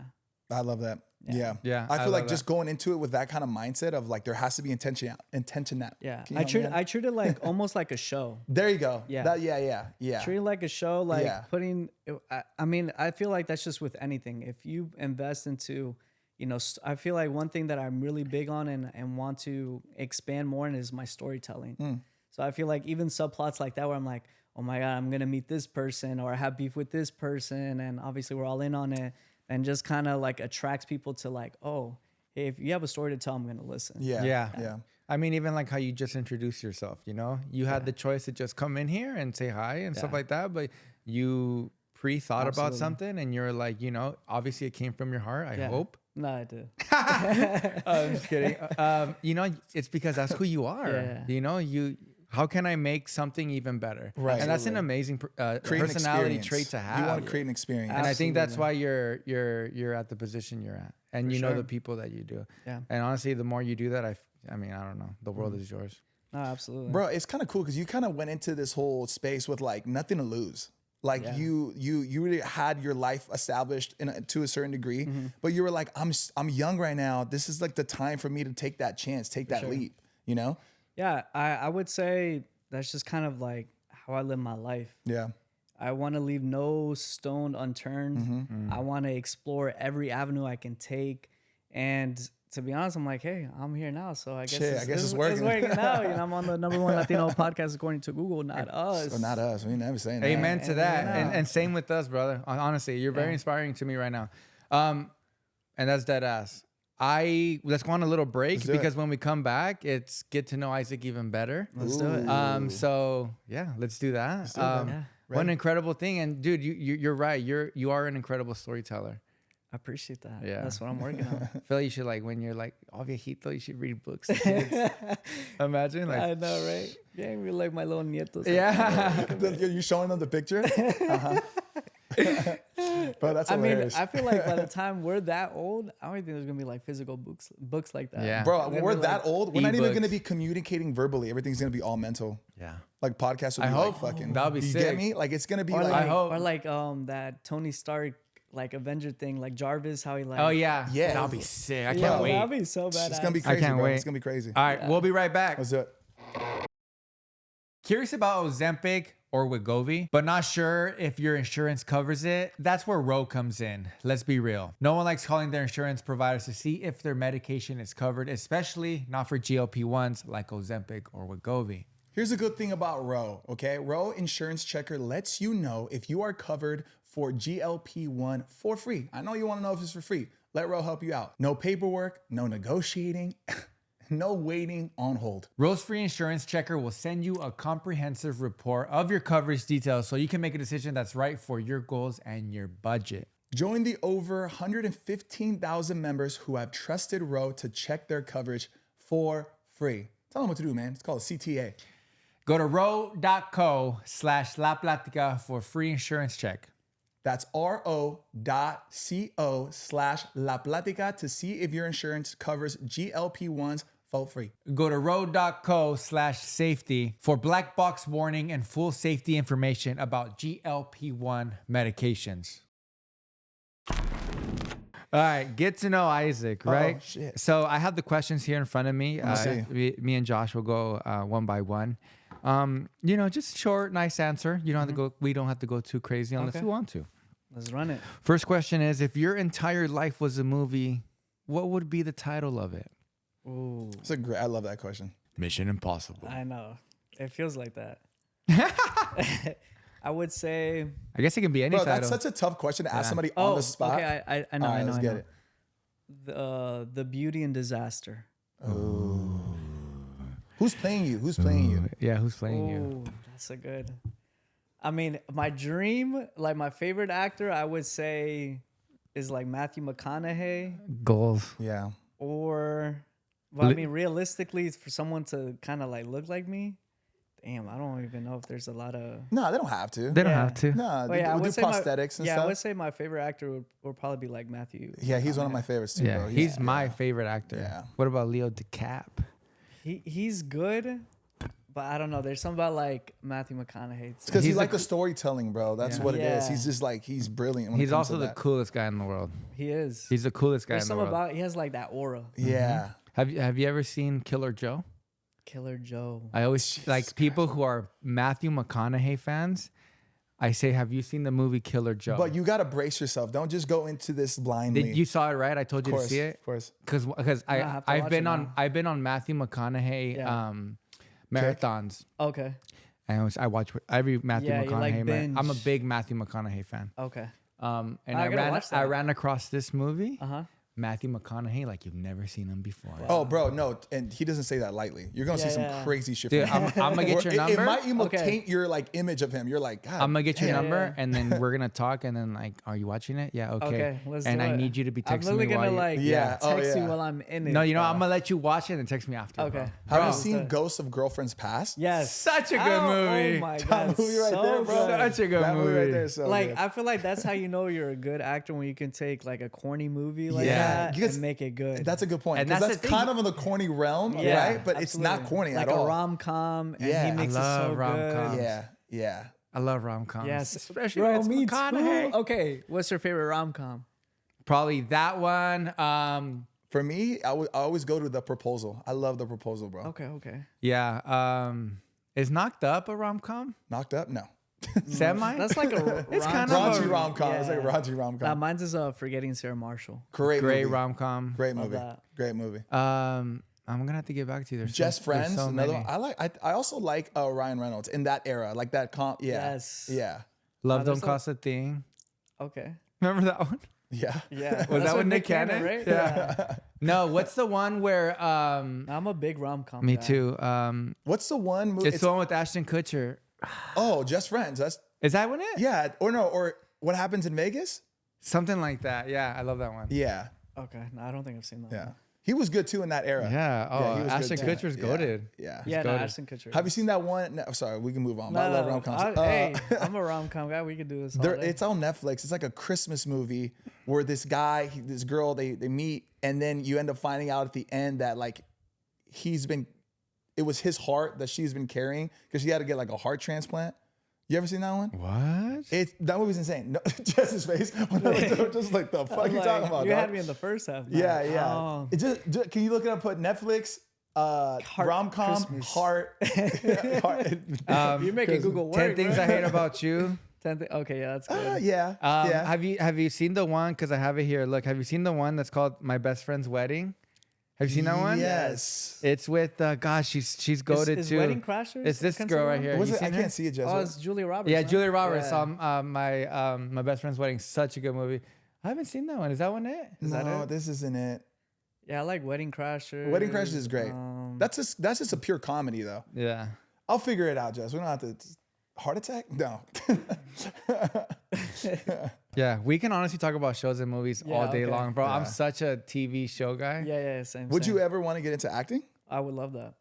I love that. Yeah. Yeah, I I feel like love just going into it with that kind of mindset of like there has to be intention. Yeah. Can you help me I treat it like almost like a show. There you go. Yeah. Yeah. Treat it like a show, like Yeah. putting, I mean, I feel like that's just with anything. If you invest into, you know, I feel like one thing that I'm really big on and want to expand more in is my storytelling. So I feel like even subplots like that where I'm like, oh my God, I'm going to meet this person or I have beef with this person. And obviously we're all in on it and just kind of like attracts people to like, oh, hey, if you have a story to tell, I'm going to listen. Yeah. I mean, even like how you just introduced yourself, you know, you had the choice to just come in here and say hi and stuff like that, but you pre-thought about something and you're like, you know, obviously it came from your heart. I hope. No, I did. I'm just kidding. You know, it's because that's who you are. Yeah. You know, how can I make something even better? Right. And that's an amazing personality trait to have. You want to create an experience. And I think that's why you're at the position you're at, and you know the people that you do. Yeah. And honestly, the more you do that, I mean, I don't know, the world is yours. No, absolutely. Bro, it's kind of cool because you kind of went into this whole space with like nothing to lose. Like you really had your life established to a certain degree, but you were like, I'm young right now. This is like the time for me to take that chance, take that leap, you know? Yeah, I would say that's just kind of like how I live my life. Yeah. I want to leave no stone unturned. I want to explore every avenue I can take. And to be honest, I'm like, hey, I'm here now. So I guess, it's working. It's working out. You know, I'm on the #1 Latino podcast according to Google, not us. So not us. We never saying that. Amen to that. And same with us, brother. Honestly, you're very inspiring to me right now. And that's dead ass. Let's go on a little break because when we come back, it's get to know Isaac even better. Let's do it. So yeah, let's do that. What an incredible thing. And dude, you're right. You are an incredible storyteller. I appreciate that. Yeah. That's what I'm working on. I feel like you should like when you're like, oh viejito, you should read books. Imagine like I know, right? Yeah, we like my little nietos. yeah. You showing them the picture? Bro, that's hilarious. I feel like by the time we're that old, I don't think there's gonna be like physical books like that. Yeah. Bro, when we're that old, we're not even e-books. going to be communicating verbally. Everything's going to be all mental. Yeah. Like podcasts will I be hope. like fucking. That'll be you sick. get me? Like it's going to be Or like. like, I hope. or like that Tony Stark like Avenger thing, like Jarvis, how he like. Oh yeah. Yeah. That'll be sick. I Yeah, can't wait. that'd be so badass. It's going to be I crazy, can't bro. wait. It's going to be crazy. All right, we'll be right back. Let's do it. Curious about Ozempic or Wegovy, but not sure if your insurance covers it? That's where Ro comes in. Let's be real. No one likes calling their insurance providers to see if their medication is covered, especially not for GLP-1s like Ozempic or Wegovy. Here's a good thing about Ro, okay? Ro Insurance Checker lets you know if you are covered for GLP-1 for free. I know you want to know if it's for free. Let Ro help you out. No paperwork, no negotiating, no waiting on hold. Ro's free insurance checker will send you a comprehensive report of your coverage details so you can make a decision that's right for your goals and your budget. Join the over 115,000 members who have trusted Row to check their coverage for free. Tell them what to do, man. It's called a CTA. Go to row.co/La Plática for a free insurance check. That's ro.co/La Plática to see if your insurance covers GLP-1s for free. Go to row.co/safety for black box warning and full safety information about GLP-1 medications. All right, get to know Isaac, right? Oh, shit. So I have the questions here in front of me. see. Me and Josh will go one by one. You know, just short, nice answer. You don't have to go. We don't have to go too crazy unless Okay. we want to. Let's run it. First question is: if your entire life was a movie, what would be the title of it? Ooh, It's a great. I love that question. Mission Impossible. I know. It feels like that. I would say. I guess it can be any Bro, title. that's such a tough question to ask somebody Oh, on the spot. okay. I know. All right, I know. let's I get know. it. The Beauty and Disaster. Who's playing you? Who's playing you? Yeah, who's playing you? Ooh, that's a good. I mean, my dream, like my favorite actor, I would say, is like Matthew McConaughey, Goals. Yeah. or, but I mean, realistically, for someone to kind of like look like me, damn, I don't even know if there's a lot of. No, they don't have to. They don't Yeah. have to. No, But they yeah, I do would say prosthetics and I stuff. would say my favorite actor would probably be like Matthew. Yeah, he's one of my favorites too, Yeah, bro. he's my favorite actor. Yeah. What about Leo DiCap? He's good, but I don't know. There's something about like Matthew McConaughey. because He's he's like a- the storytelling, bro. That's what it is. Yeah. He's just like he's brilliant. When it He's comes also to the that. coolest guy in the world. He is. He's the coolest guy There's in the something world. about he has like that aura. Yeah. Have you ever seen Killer Joe? Killer Joe. I always like people who are Matthew McConaughey fans. I say, have you seen the movie Killer Joe? But you gotta brace yourself. Don't just go into this blindly. You saw it, right? I told you to see it. Of course. Because I have to I've watch been it on now. I've been on Matthew McConaughey Yeah. marathons. Okay. I watch every Matthew Yeah, you like McConaughey. I'm a binge. big Matthew McConaughey fan. Okay. And I gotta watch that. I ran across this movie. Uh-huh. Matthew McConaughey, like you've never seen him before. Oh, bro, no, and he doesn't say that lightly. You're gonna see some Yeah. crazy shit. Dude, from I'm him. gonna get your It number. might even Okay. taint your like image of him. You're like, God, I'm gonna get your damn. number, Yeah. and then we're gonna talk, and then like, are you watching it? Yeah, okay. Okay. Let's and do I it. need you to be I'm texting literally me while gonna you. like Yeah. Oh, text you yeah. while I'm in it. No, you know, I'm gonna let you watch it and text me after. Okay. bro. Have Bro, you seen Ghosts of Girlfriends Past? Yes. Such a good movie. Oh my That god. movie right so there, bro. good. Such a good That movie movie. right there. is So Like good. I feel like that's how you know you're a good actor when you can take like a corny movie like Yeah. that Because and make it good. That's a good point. And Because that's that's the thing. kind of in the corny realm, Yeah, right? But it's not absolutely. corny like at all. a rom-com, and Yeah. he I makes it love so rom-coms. good. Yeah, yeah. I love rom-coms. Yes, especially bro, when it's me McConaughey. too. Okay, what's your favorite rom-com? Probably that one. For me, I always go to The Proposal. I love The Proposal, bro. Okay. Yeah. Is Knocked Up a rom-com? Knocked Up? No. Semi. That's like a It's kind rom-com. of Raunchy rom-com. It's like a Yeah. raunchy rom-com. Mine's is Forgetting Sarah Marshall. Great great movie. rom-com. Great Love movie. that. Great movie. I'm gonna have to get back to you. There's Just there's Friends. so Another many. one. I also like Ryan Reynolds in that era, like that. Yeah. Yes. Yeah. Love there's Don't Cost a Thing. Okay. Remember that one? Yeah. Yeah. Was That's that with Nick Cannon? right? Yeah. No, what's the one where I'm a big rom-com me guy. too. What's the one movie? It's the one with Ashton Kutcher. Oh, Just Friends. That's Is that one it? yeah. Or no. Or What Happens in Vegas? Something like that. Yeah, I love that one. Yeah. Okay. No, I don't think I've seen that. Yeah. one. He was good too in that era. Yeah. Oh, he was good Ashton too. Kutcher's Yeah. goated. Yeah. Yeah, no, goated. Ashton Kutcher. Have you seen that one? No, sorry, we can move on. But I love rom-coms. Hey, I'm a rom-com guy. We could do this all day. It's on Netflix. It's like a Christmas movie where this guy, this girl, they meet, and then you end up finding out at the end that like it was his heart that she's been carrying because she had to get like a heart transplant. You ever seen that one? What? That movie's insane. No, Jess's face. Just like the fuck I'm you like, talking about? You dog? had me in the first half. man. Yeah, yeah. Oh. It just can you look it up? Put Netflix, rom-com, Christmas. heart. You're making Google work. 10 Things bro. I Hate About You. Okay, yeah, that's good. Yeah, yeah. Have you seen the one? Because I have it here. Look, have you seen the one that's called My Best Friend's Wedding? Have you seen that one? Yes. It's with gosh, she's goaded Is too. Wedding Crashers? It's this considered girl right one? here. Was You it? I seen her? can't see it, Jess. Oh, it's Julia Roberts. Yeah, huh? Julia Roberts. Yeah. My best friend's wedding. Such a good movie. I haven't seen that one. Is that one it? No, this isn't it. Yeah, I like Wedding Crashers. Wedding Crashers is great. That's just a pure comedy though. Yeah. I'll figure it out, Jess. We don't have to. Heart attack? No. Yeah, we can honestly talk about shows and movies Yeah, all day okay. long, bro. I'm Yeah. such a TV show guy. Yeah, same. Would same. you ever want to get into acting? I would love that.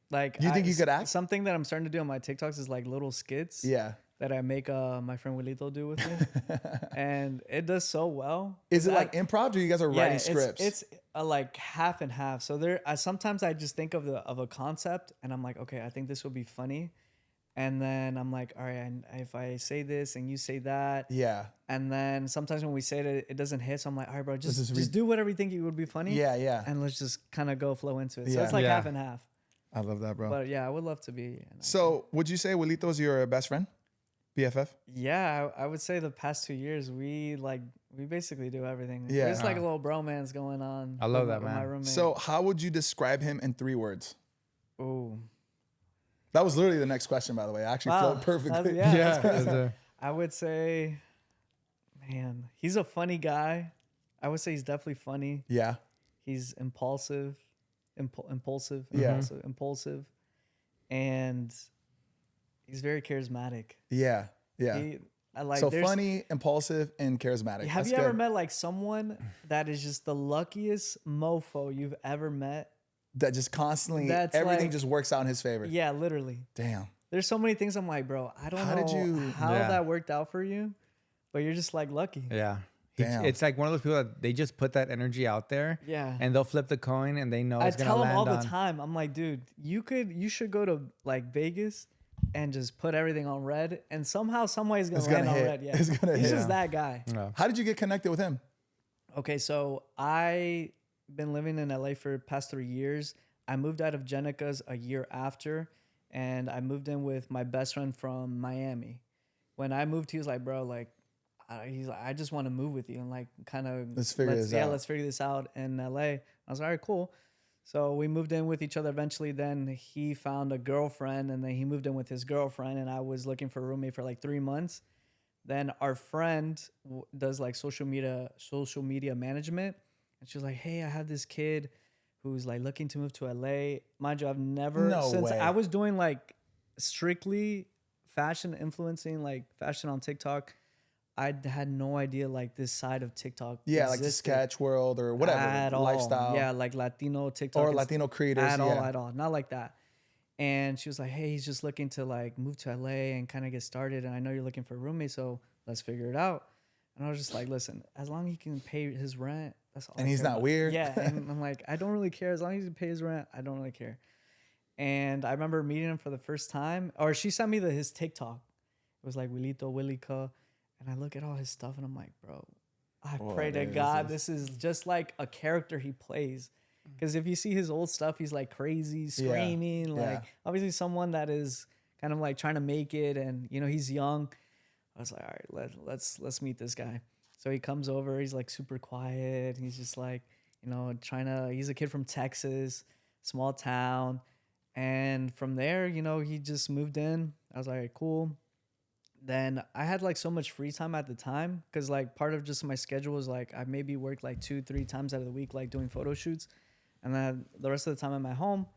Like, You think you could act? Something that I'm starting to do on my TikToks is like little skits. Yeah. That I make my friend Wilito do with me, and it does so well. Is it like improv, or you guys are writing scripts? It's like half and half. So sometimes I just think of a concept, and I'm like, okay, I think this would be funny, and then I'm like, all right, and if I say this and you say that, yeah. and then sometimes when we say it, it doesn't hit. So I'm like, all right, bro, is just do whatever you think it would be funny. Yeah. And let's just kind of go flow into it. So Yeah. it's like Yeah. half and half. I love that, bro. But yeah, I would love to be. So would you say Wilito's your best friend? BFF? Yeah, I would say the past 2 years we basically do everything. Yeah. There's like a little bromance going on. I love with that, my man. roommate. So how would you describe him in 3 words? Ooh. That was literally the next question, by the way. I actually Wow. flowed perfectly. That's Yeah. good. I would say, man, he's a funny guy. I would say he's definitely funny. Yeah. He's impulsive, impulsive, Yeah. impulsive, and he's very charismatic. Yeah. I like. So there's- funny, impulsive, and charismatic. Have That's you ever good. met like someone that is just the luckiest mofo you've ever met? That just constantly, That's everything like- just works out in his favor? Yeah, literally. Damn. There's so many things I'm like, bro, I don't How know did you- how Yeah. that worked out for you, but you're just like lucky. Yeah. Damn. It's like one of those people that they just put that energy out there. Yeah. And they'll flip the coin and they know I it's gonna tell him land all the on. time. I'm like, dude, you should go to like Vegas and just put everything on red, and somehow, some way, it's gonna It's land gonna on hit. red. Yeah, It's gonna he's hit. just that guy. Yeah. How did you get connected with him? Okay, so I been living in LA for the past 3 years. I moved out of Jenica's a year after, and I moved in with my best friend from Miami. When I moved, he was like, bro, like, he's like, I just want to move with you and like kind of Let's figure this out. let's figure this out in LA. I was like, all right, cool. So we moved in with each other eventually. Then he found a girlfriend, and then he moved in with his girlfriend, and I was looking for a roommate for like 3 months. Then our friend does like social media management, and she was like, hey, I have this kid who's like looking to move to LA. Mind you, I've never, No since way. I was doing like strictly fashion influencing, like fashion on TikTok, I had no idea like this side of TikTok. Yeah, like the existed sketch world or whatever. at all. Lifestyle. Yeah, like Latino TikTok Or is- Latino creators. at yeah. all, not like that. And she was like, hey, he's just looking to like move to LA and kind of get started, and I know you're looking for a roommate, so let's figure it out. And I was just like, listen, as long as he can pay his rent, that's all. And I he's care not about. weird. Yeah, and I'm like, I don't really care as long as he pays his rent. I don't really care. And I remember meeting him for the first time, or she sent me his TikTok. It was like Wilito, Willika, and I look at all his stuff, and I'm like, bro, I pray to God this is just like a character he plays. Because if you see his old stuff, he's like crazy, screaming, Yeah. like obviously someone that is kind of like trying to make it, and you know he's young. I was like, all right, let's meet this guy. So he comes over, he's like super quiet. He's just like, you know, he's a kid from Texas, small town. And from there, you know, he just moved in. I was like, all right, cool. Then I had like so much free time at the time, because like part of just my schedule was like I maybe worked like 2-3 times out of the week, like doing photo shoots. And then the rest of the time I'm at home.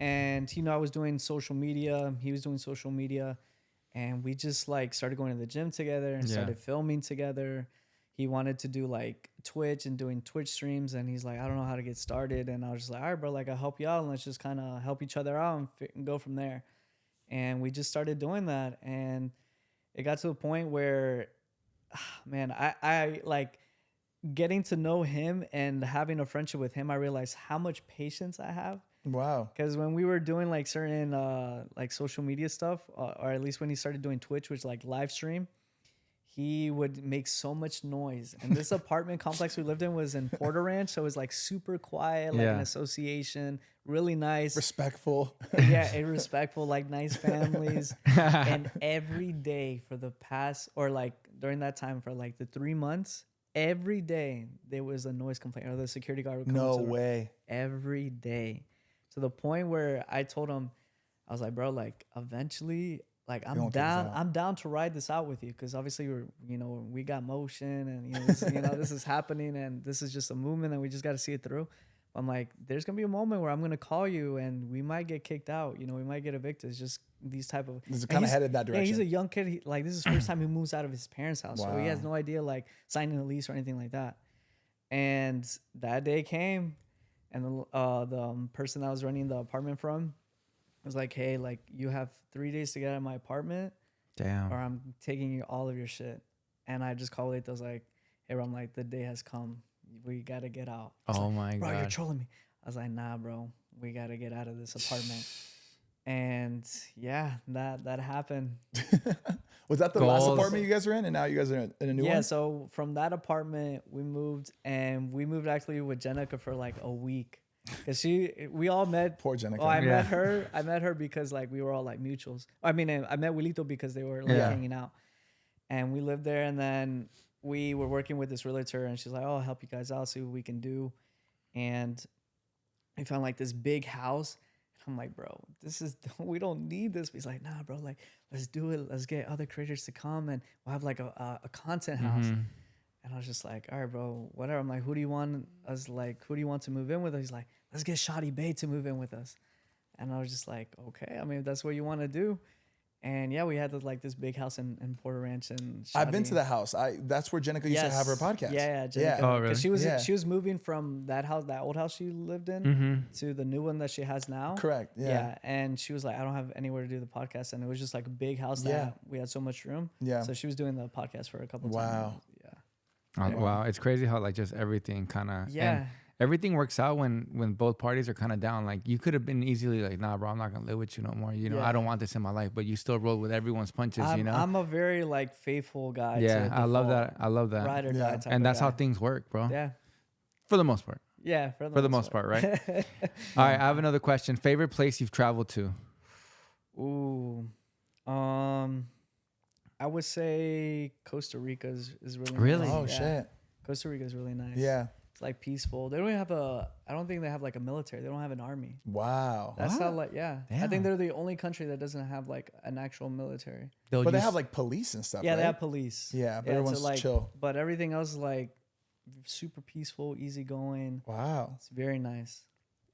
And, you know, I was doing social media. He was doing social media. And we just like started going to the gym together and started filming together. He wanted to do like Twitch and doing Twitch streams. And he's like, I don't know how to get started. And I was just like, all right, bro, like I'll help you out. And let's just kind of help each other out and go from there. And we just started doing that. And it got to a point where, man, I like getting to know him and having a friendship with him. I realized how much patience I have. Wow. Because when we were doing like certain like social media stuff, or at least when he started doing Twitch, which like live stream, he would make so much noise. And this apartment complex we lived in was in Porter Ranch, so it was like super quiet, like an association, really nice, Respectful. yeah, and respectful, like nice families. And every day for the past, or like during that time for like the 3 months, every day there was a noise complaint, or the security guard would come No to the- way. every day, to the point where I told him, I was like, bro, like eventually, like I'm won't get this down, out. I'm down to ride this out with you, because obviously we got motion, and this is happening, and this is just a movement, and we just got to see it through. I'm like, there's gonna be a moment where I'm gonna call you and we might get kicked out. You know, we might get evicted. It's just these type of. This is kind of headed that direction. Yeah, he's a young kid. Like this is the first time he moves out of his parents' house, so he has Wow. no idea like signing a lease or anything like that. And that day came, and the person that I was renting the apartment from was like, "Hey, like you have 3 days to get out of my apartment, Damn. or I'm taking you all of your shit." And I just called it. I was like, "Hey, bro, I'm like, the day has come. We gotta get out." He's Oh like, my bro, God. you're trolling me. I was like, "Nah, bro, we gotta get out of this apartment." And yeah, that happened. Was that the last Goals. apartment you guys were in, and now you guys are in a new Yeah, one? so from that apartment we moved, and we moved actually with Jenica for like a week, cause we all met. Poor Jenica. Oh, I Yeah. met her because like we were all like mutuals. I mean, I met Wilito because they were like Yeah. hanging out, and we lived there. And then we were working with this realtor, and she's like, "Oh, I'll help you guys out, see what we can do." And we found like this big house. I'm like, "Bro, we don't need this." But he's like, "Nah, bro, like let's do it. Let's get other creators to come, and we'll have like a content house." And I was just like, "All right, bro, whatever." I'm like, "Who do you want?" I was like, "Who do you want to move in with us?" He's like, "Let's get Shotty Bay to move in with us." And I was just like, "Okay, I mean, if that's what you want to do." And yeah, we had this big house in Porter Ranch, and I've been Shotty- to that house. That's where Jenica used to have her Yes. podcast. Yeah, Jenica, Yeah. Oh, really? 'cause she was Yeah. she was moving from that house, that old house she lived in, to the new one that she has now. Correct. Yeah. And she was like, "I don't have anywhere to do the podcast," and it was just like a big house that Yeah. we had so much room. Yeah. So she was doing the podcast for a couple Wow. times. Yeah. Wow, it's crazy how like just everything kind of Yeah. everything works out when both parties are kind of down. Like you could have been easily like, "Nah, bro, I'm not gonna live with you no more. You know, Yeah. I don't want this in my life." But you still roll with everyone's punches. You know. I'm a very like faithful guy. Yeah, to I love default. that. I love that. Ride or Yeah. die type And of that's how guy. things work, bro. Yeah. For the most part. Yeah. For the most part, right? All right, I have another question. Favorite place you've traveled to? Ooh. I would say Costa Rica is really Really? nice. Oh Yeah. shit. Costa Rica is really nice. Yeah. It's like peaceful. They don't have I don't think they have like a military. They don't have an army. Wow. That's how like, yeah. I Damn. think they're the only country that doesn't have like an actual military. They'll But they use- have like police and stuff. Yeah, right? they have police. Yeah, but so, everyone's like, chill. But everything else is like super peaceful, easygoing. Wow. It's very nice.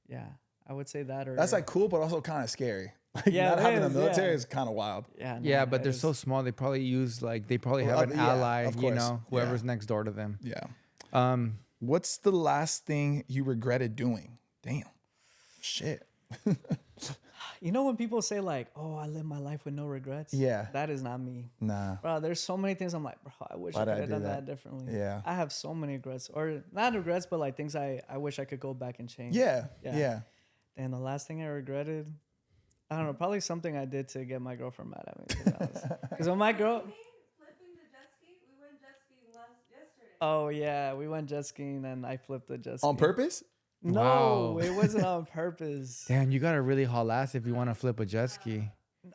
Yeah. I would say that or That's like cool, but also kind of scary. Like Yeah, not it having a is, military yeah. is kind of wild. yeah. Yeah, no, but it they're is- so small. They probably use like they probably have an Yeah, ally. of You course. know, Yeah. whoever's next door to them. Yeah. What's the last thing you regretted doing? Damn. Shit. You know when people say like, "Oh, I live my life with no regrets." Yeah. That is not me. Nah. Bro, there's so many things I'm like, bro, I wish I Why'd I could have do done that? that differently. Yeah. I have so many regrets, or not regrets, but like things I wish I could go back and change. Yeah. Yeah. Yeah. And the last thing I regretted, I don't know, probably something I did to get my girlfriend mad at me. Because when my girl, Flipping the jet ski? We went jet skiing yesterday. oh yeah, we went jet skiing and I flipped the jet ski. On purpose? No, Wow. it wasn't on purpose. Damn, you gotta really haul ass if you want to flip a jet ski.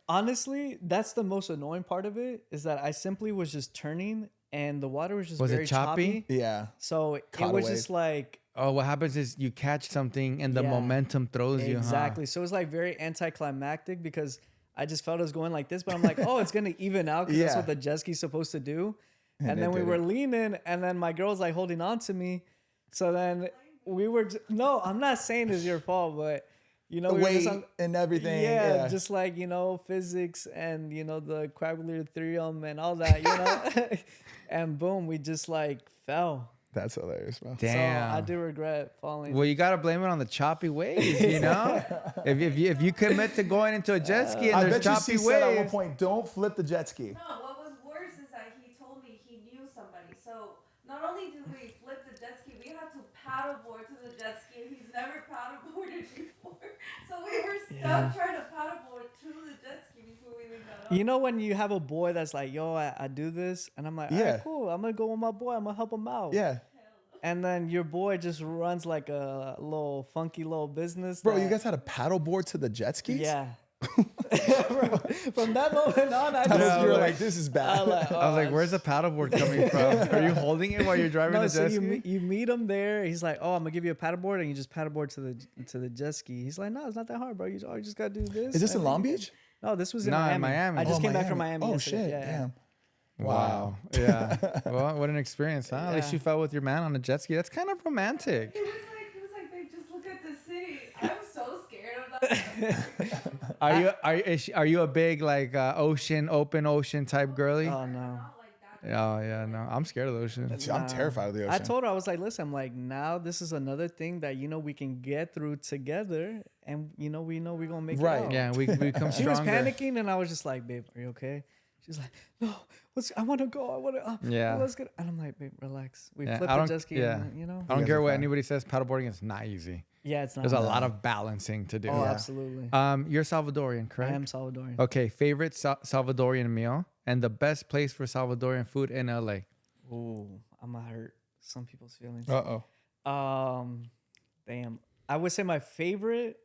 Honestly, that's the most annoying part of it is that I simply was just turning and the water was just Was it very choppy? Yeah. So Caught it a was wave. just like, Oh, what happens is you catch something and the Yeah. momentum throws you. exactly. So it was like very anticlimactic because I just felt it was going like this, but I'm like, oh, it's gonna even out because that's Yeah. what the jet ski's supposed to do. And it then we were didn't. leaning, and then my girl was like holding on to me. So then we were no, I'm not saying it's your fault, but you know, The we were weight just on, and everything. yeah, Yeah. just like physics and the quadrilateral theorem and all that, and boom, we just like fell. That's hilarious, bro. Damn. So I do regret falling. Well, you gotta blame it on the choppy waves, you know. if you commit to going into a jet ski and I there's bet you choppy she said at one waves, point, don't flip the jet ski. No, what was worse is that he told me he knew somebody. So not only did we flip the jet ski, we had to paddleboard to the jet ski. He's never paddleboarded before. So we were stuck trying to paddleboard to the jet ski before we even got up. You know when you have a boy that's like, yo, I do this, and I'm like, Yeah. yeah, cool, I'm gonna go with my boy, I'm gonna help him out. Yeah. And then your boy just runs like a little funky little business. Bro, that- you guys had a paddleboard to the jet skis? Yeah. Bro, from that moment on, I You just were like, this is bad. I was like, "Where's the paddleboard coming from? Are you holding it while you're driving no, the so jet ski?" you meet him there. He's like, "Oh, I'm gonna give you a paddleboard," and you just paddleboard to the jet ski. He's like, "No, it's not that hard, bro. You just gotta do this." Is this in and Long then- Beach? No, this was in No, Miami. in Miami. I just Oh, came back from Miami. Oh, yesterday. shit. Yeah, yeah. Damn. Wow. Yeah. Well, what an experience, huh? At least Yeah. you fell with your man on a jet ski. That's kind of romantic. He was like, babe, just look Are you a big like open ocean type girly? Oh no. Oh yeah, no. I'm scared of the ocean. I'm terrified of the ocean. I told her, I was like, listen, I'm like, now this is another thing that we can get through together, and we know we're gonna make it out. Yeah, we become She was stronger. panicking, and I was just like, babe, are you okay? She's like, no, I want to go. I want to. Yeah. Let's get. And I'm like, babe, relax. We Yeah, flip I the don't- jet ski. yeah. And, I don't guys care are what fine. anybody says. Paddleboarding is not easy. Yeah, it's not. There's a lot of balancing to do. Oh, absolutely. You're Salvadorian, correct? I am Salvadorian. Okay, favorite Salvadorian meal and the best place for Salvadorian food in LA. Ooh, I'm gonna hurt some people's feelings. Damn. I would say my favorite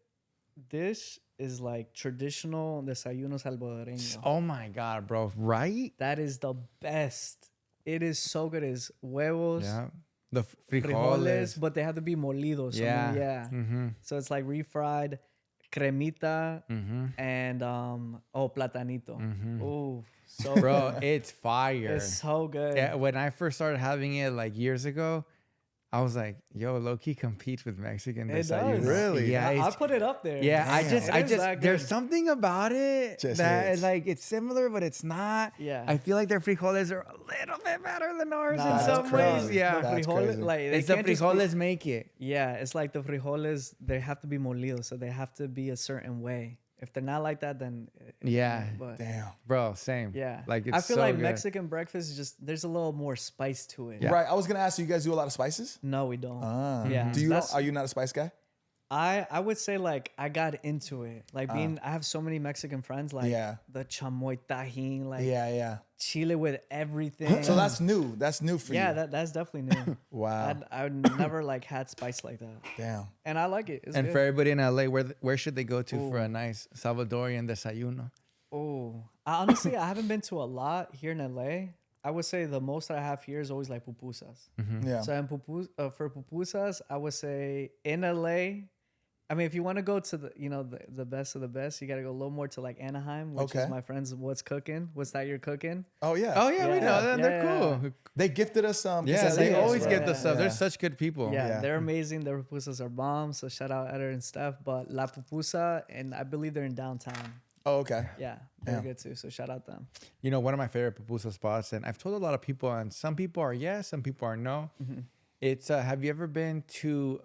dish is like traditional desayuno salvadoreño. Oh my God, bro! Right? That is the best. It is so good. It's huevos, Yeah. The frijoles, frijoles. but they have to be molidos. So Yeah. yeah. Mm-hmm. So it's like refried, cremita, Mm-hmm. and platanito. Ooh, so Bro, good. it's fire. It's so good. Yeah, when I first started having it like years ago, I was like, "Yo, low-key competes with Mexican It desayuno." does. Really? Yeah, I it's- put it up there. yeah. Damn. I It just, is that there's good. something about it Just that hits. like it's similar, but it's not. Yeah. I feel like their frijoles are a little bit better than ours Nah, in that's some ways. crazy. Yeah, The That's frijoles, crazy. like they it's the can't just be- frijoles make it. Yeah, it's like the frijoles. They have to be molidos, so they have to be a certain way. If they're not like that, then Yeah. But Damn. Bro, same. yeah, like it's I feel so like good. Mexican breakfast is just there's a little more spice to it. Yeah. Right. I was gonna ask you guys do a lot of spices. No, we don't. Ah. Yeah. Do you? That's- Are you not a spice guy? I would say like I got into it. Like being I have so many Mexican friends like Yeah. the chamoy tajin, like Yeah. chile with everything. So that's new. That's new for yeah, you. that's definitely new. Wow. I would never like had spice like that, Damn. and I like it. It's And good. for everybody in LA, where should they go to for a nice Salvadorian desayuno? Oh, honestly, I haven't been to a lot here in LA. I would say the most I have here is always like pupusas. Yeah. So for pupusas, I would say in LA. I mean, if you want to go to the best of the best, you got to go a little more to like Anaheim, which Okay. is my friends. What's cooking? What's that you're cooking? Oh yeah. Oh yeah, we Yeah. know them. They're Yeah, cool. They gifted us some. Yeah, they quesadillas, always right? get the stuff. They're Yeah. such good people. Yeah, Yeah. they're amazing. Their pupusas are bomb. So shout out Eder and Steph. But La Pupusa, and I believe they're in downtown. Oh okay. Yeah, they're Yeah. good too. So shout out them. You know, one of my favorite pupusa spots, and I've told a lot of people, and some people are yes, some people are no. It's have you ever been to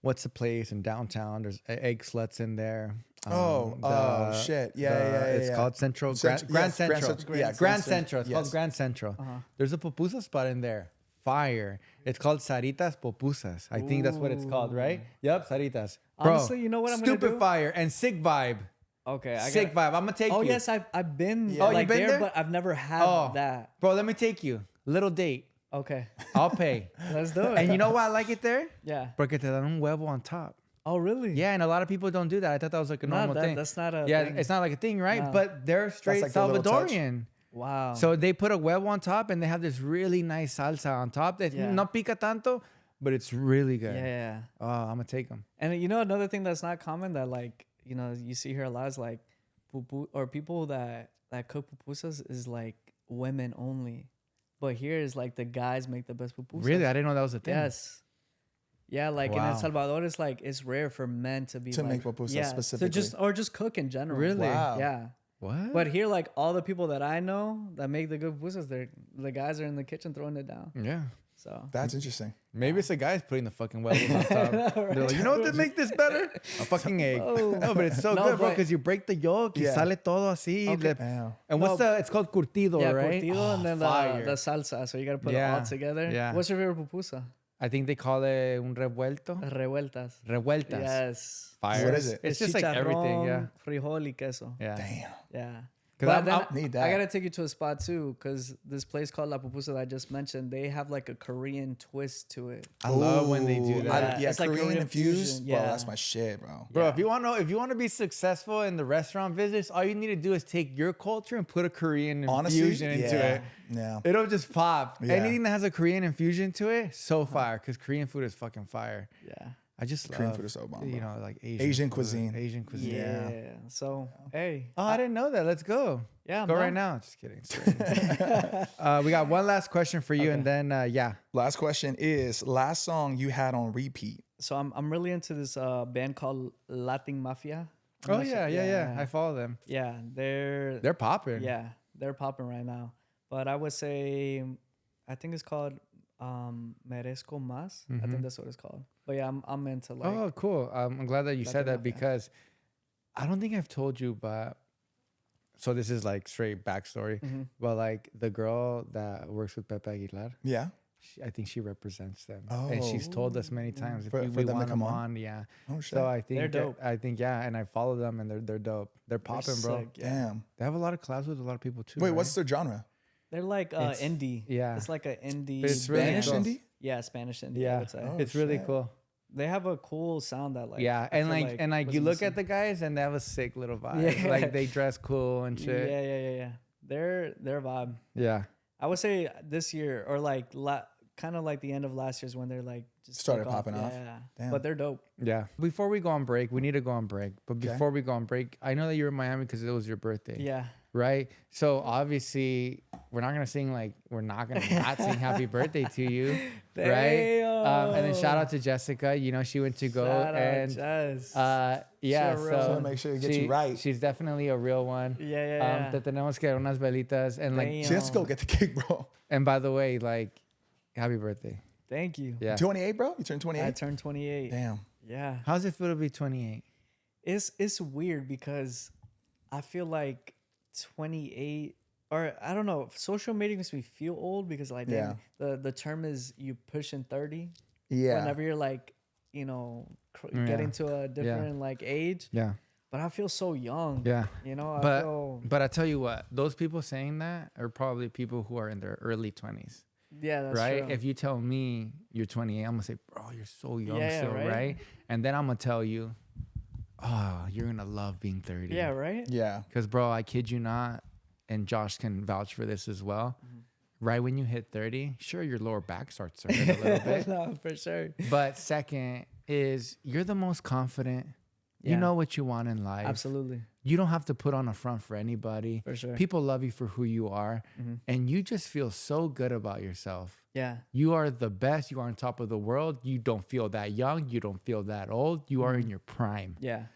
what's the place in downtown? There's egg sluts in there. Shit. Yeah. It's called Central Grand Yes, Central. yeah, Grand Central. It's called yes. Grand Central. There's a pupusa spot in there. Fire. It's called Saritas Pupusas. I think that's what it's called, right? Yep, Saritas. Bro, Honestly, you know what I'm gonna stupid do? fire and sick vibe. Okay, Sick vibe. I'm gonna take Oh you. yes, I've been Oh, like you've been there? but I've never had Oh, that. Bro, let me take you. Little date. Okay, I'll pay. let's do it. And you know why I like it there? Yeah. Porque te dan un huevo on top. Oh really? Yeah, and a lot of people don't do that. I thought that was like a normal thing. That's not a Yeah, thing. it's not like a thing, right? No. But they're straight like their little touch. Salvadorian. Wow. So they put a huevo on top and they have this really nice salsa on top that Yeah. no pica tanto, but it's really good. yeah. Oh, I'm gonna take them. And you know another thing that's not common that like you see here a lot is like people that cook pupusas is like women only, but here is like the guys make the best pupusas. Really? I didn't know that was a thing. Yes. Yeah, like in Wow. El Salvador, it's like it's rare for men to be To like, make pupusas yeah, specifically. or just cook in general. Really? Wow. Yeah. What? But here, like all the people that I know that make the good pupusas, the guys are in the kitchen throwing it down. Yeah. So That's interesting. Maybe it's the guys putting the fucking huevos on top. They're like, you know what would make this better? A fucking egg. No, but it's so No, good, bro, but- because you break the yolk, y Yeah. sale todo así. Okay. Damn. And what's it's called curtido, yeah, right? curtido and then fire. the salsa. So you gotta put it Yeah. all together. Yeah. What's your favorite pupusa? I think they call it un revuelto. Revueltas. Revueltas. Yes. Fire. What is it? It's just like everything, yeah. Frijol y queso. Yeah. Damn. Yeah. 'Cause But I'm- then I'm- Need I that. gotta take you to a spot too, because this place called La Pupusa that I just mentioned, they have like a Korean twist to it. I love when they do Ooh, that. yeah, It's like Korean Korean infused. fusion, Bro, yeah. that's my shit, bro. Bro, if you want to be successful in the restaurant business, all you need to do is take your culture and put a Korean Honestly, infusion into yeah. it. Yeah. It'll just pop. Yeah. Anything that has a Korean infusion to it, so fire. Because Korean food is fucking fire. Yeah. I just Korean love, food is so bomb, you bro. know, like Asian food, cuisine. Asian cuisine. Yeah. So, hey. Oh, I didn't know that. Let's go. Yeah, Go I'm right down. now. Just kidding. We got one last question for you, and then yeah. Last question is last song you had on repeat so I'm really into this band called Latin Mafia. I'm Oh not sure- yeah. I follow them. Yeah, They're popping. yeah, they're popping right now. But I would say, I think it's called Merezco Más. I think that's what it's called. But yeah, I'm into like. Oh, cool. I'm glad that you said that Latin Mafia. because I don't think I've told you, but so this is like straight backstory. But like the girl that works with Pepe Aguilar, Yeah. I think she represents them, and she's told us many times if For we them to want come them on? on. Yeah. Oh shit. So I think They're dope. I think and I follow them, and they're dope. They're popping, bro. sick, yeah. Damn. They have a lot of collabs with a lot of people too. Wait, right? what's their genre? They're like It's- indie. yeah. It's like an indie. But it's really Spanish cool. indie? Yeah, Spanish indie. I Yeah, would say. Oh, it's really shit. cool. They have a cool sound that like. Yeah, I and feel like you was look missing. at the guys, and they have a sick little vibe. Yeah. Like they dress cool and shit. Yeah. They're vibe. Yeah. I would say this year or like kind of like the end of last year's when they're like just Started took popping off. Yeah, Damn. but they're dope. Yeah. Before we go on break, we need to go on break. But before we go on break, I know that you're in Miami because it was your birthday. Yeah. Right. So obviously, we're not gonna sing not sing happy birthday to you, right? And then shout out to Jessica. You know, she went to go Shout out, and Jess. yeah. She a real So one. Make sure to get you right. She's definitely a real one. Yeah. Te tenemos que dar unas velitas and like. Damn. She has to go get the cake, bro. And by the way, like, happy birthday. Thank you. Yeah. 28, bro? You turned I 28? turned 28. Damn. Yeah. How's it feel to be 28? It's weird because I feel like 28 or I don't know, social media makes me feel old because like Yeah. the term is you pushing 30 Yeah. whenever you're like, you know, getting to a different like age. Yeah. But I feel so young. Yeah. You know, I But feel I tell you what, those people saying that are probably people who are in their early 20s. yeah, that's Right? true. If you tell me you're 28, I'm gonna say, bro, you're so young Yeah, still, right? right? And then I'm gonna tell you, oh, you're gonna love being 30. yeah, right? Yeah. Because, bro, I kid you not, and Josh can vouch for this as well. Mm-hmm. Right when you hit 30, sure, your lower back starts to hurt a little bit. No, for sure. But second is you're the most confident. You Yeah. know what you want in life. Absolutely. You don't have to put on a front for anybody. For sure. People love you for who you are. And you just feel so good about yourself. Yeah. You are the best. You are on top of the world. You don't feel that young. You don't feel that old. You are in your prime. Yeah.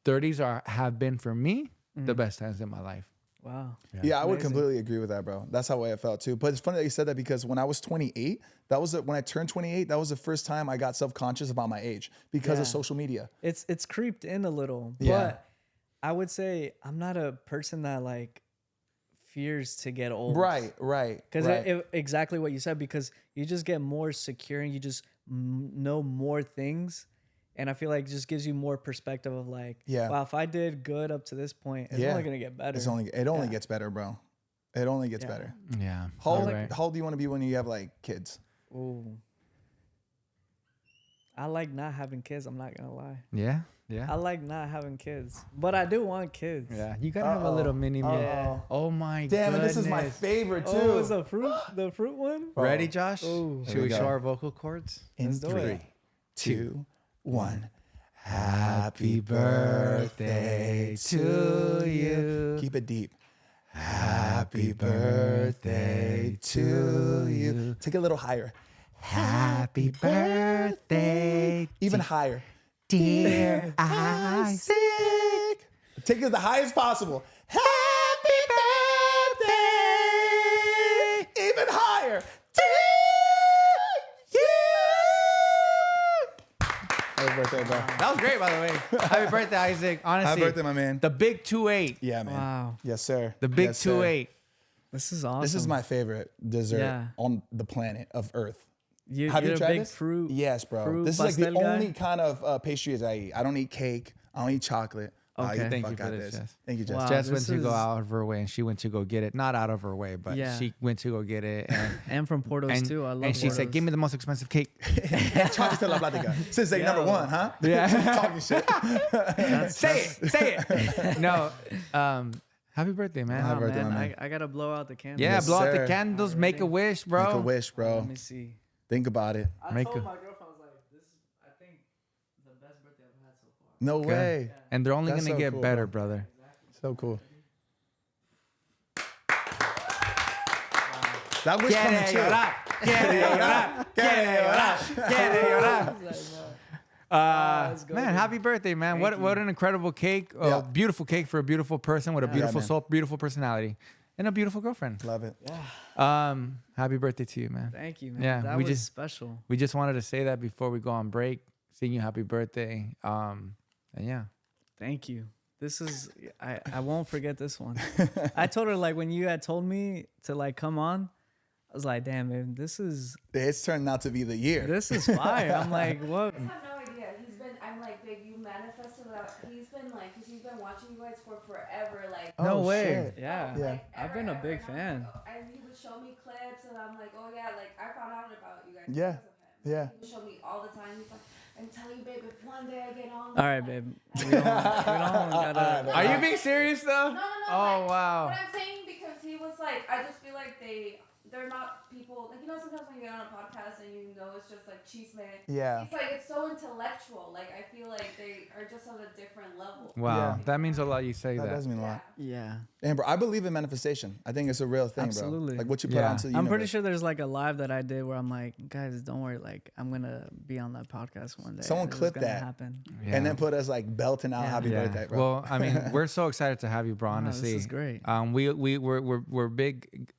30s have been for me the best times in my life. Wow. Yeah, I would Amazing. completely agree with that, bro. That's how I felt too. But it's funny that you said that because when I was 28, that was when I turned 28, that was the first time I got self-conscious about my age because of Yeah. social media. It's creeped in a little. Yeah. But I would say I'm not a person that like fears to get old. Right. Because right. exactly what you said, because you just get more secure and you just know more things. And I feel like it just gives you more perspective of like, Yeah. wow, if I did good up to this point, it's Yeah. only going to get better. it only gets better, bro. It only gets Yeah. better. Yeah. How old, Right. how old do you want to be when you have like kids? Ooh. I like not having kids. I'm not going to lie. Yeah. I Yeah. like not having kids, but I do want kids. Yeah. You gotta have a little mini me. Yeah. Oh my Damn, and goodness. this is my favorite too. Oh, is the fruit one? Ready, Josh? Ooh. Should Here we we show go. our vocal cords? In Let's do 3, it. 2, 1. Happy birthday to you. Keep it deep. Happy birthday to you. Take it a little higher. Happy birthday, Even higher. dear Isaac. Take it the highest possible. Happy birthday. Even higher. To you. Happy birthday, bro. That was great, by the way. Happy birthday, Isaac. Honestly, Happy birthday, my man. the big 2-8. Yeah, man. Wow. Yes, sir. The big Yes, sir. 2-8. This is awesome. This is my favorite dessert Yeah. on the planet of Earth. You're Have you a tried big this? fruit. Yes, bro. fruit This is like the pastel guy? only kind of pastries I eat. I don't eat cake. I don't eat chocolate. I Okay. eat Thank fuck you for out this, this. Jess. Thank you, Jess. Wow. Jess went this to go is- out of her way, and she went to go get it. Not out of her way, but Yeah. she went to go get it. And, And from Portos too. I love and she said, Portos. "Give me the most expensive cake." Chocolate de la Plática. Since they Yeah. number one, huh? Yeah. Talking shit. Say it. No. Happy birthday, man. Happy Oh, birthday, man, man. I gotta blow out the candle. Yeah, Yes, blow out the sir. candles, make a wish, bro. Make a wish, bro. Let me see. Think about it. I Make told a- my girlfriend, I was like, this is, I think, the best birthday I've had so far. No Okay. way. And they're only That's gonna so get cool, better, bro. brother. So cool. That wish Get coming it, true. llorar. That wish Get coming it, true. llorar. quiere llorar, quiere llorar, quiere llorar. Man, happy birthday, man. What an incredible cake. Yeah. Beautiful cake for a beautiful person with a beautiful man. soul, beautiful personality, and a beautiful girlfriend. Love it. Happy birthday to you, man. Thank you, man. Yeah, that we was just- special. We just wanted to say that before we go on break. Sing you happy birthday. And yeah. Thank you. This is I won't forget this one. I told her like when you had told me to like come on, I was like, damn, man, It's turned out to be the year. this is fire. I'm like, what? I have no idea. I'm like, babe, you manifested that. He's been like, because he's been watching you guys for forever. Like, No way. shit. Yeah. like, I've been a ever. big And I'm fan. like, oh, and he would show me clips, and I'm like, oh yeah, like I found out about you guys. Yeah. Because of him. Yeah. He would show me all the time. He's like, I'm telling you, babe, if one day I get on. All right, babe. We don't gotta. Are you being serious though? No. Oh, like, wow. What I'm saying, because he was like, I just feel like they're not people, like, you know, sometimes when you get on a podcast and you know it's just like chisme. Yeah. It's like, it's so intellectual. Like, I feel like they are just on a different level. Wow. Yeah. That means a lot you say That that. does mean a lot. Yeah. And bro, I believe in manifestation. I think it's a real thing, Absolutely. bro. Like what you put Yeah. onto the I'm pretty universe. sure there's like a live that I did where I'm like, guys, don't worry, like I'm gonna be on that podcast one day. Someone This is clip gonna that. Happen. Yeah. And then put us like belting out Yeah. happy Yeah. birthday, bro. Well, I mean, we're so excited to have you, bro. No, Honestly, this is great. We're big.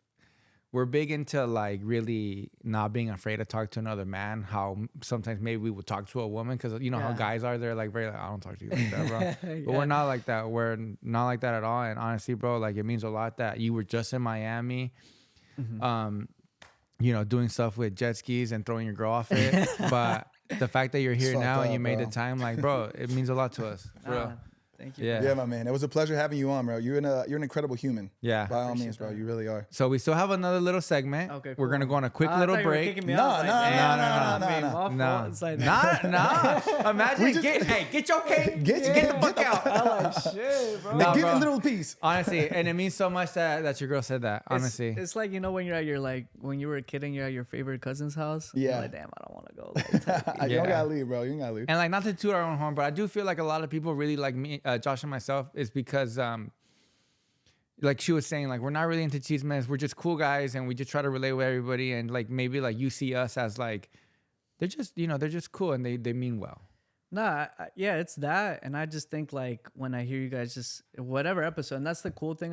We're big into like really not being afraid to talk to another man. How sometimes maybe we would talk to a woman because you know how Yeah. guys are. They're like very like, I don't talk to you like that, bro. But Yeah. we're not like that. We're not like that at all. And honestly, bro, like it means a lot that you were just in Miami, you know, doing stuff with jet skis and throwing your girl off it. But the fact that you're here Fucked now and up, you made bro. the time, like, bro, it means a lot to us. For real. Thank you. Yeah. Yeah, my man. It was a pleasure having you on, bro. You're an incredible human. Yeah. By all means, bro. You really are. So we still have another little segment. Okay, We're cool. gonna go on a quick I little thought you were break. kicking me No, out, like, no, damn, no, I no, mean, no, my fault. No, It's like, nah. Imagine, get your cake, get the fuck out. I'm like, shit, bro. Nah, Give me bro. a little piece. Honestly, and it means so much that your girl said that. Honestly, It's like, you know, when you're at your, like, when you were a kid and you're at your favorite cousin's house. Yeah. You're like, damn, I don't want to go. Like, type of- You Yeah. don't gotta leave, bro. You don't gotta leave. and like not to toot our own horn, but I do feel like a lot of people really like me, Josh and myself, is because like she was saying, like we're not really into chismes. We're just cool guys, and we just try to relate with everybody. And like maybe like you see us as like they're just cool and they mean well. Nah, yeah, it's that. And I just think like when I hear you guys just whatever episode, and that's the cool thing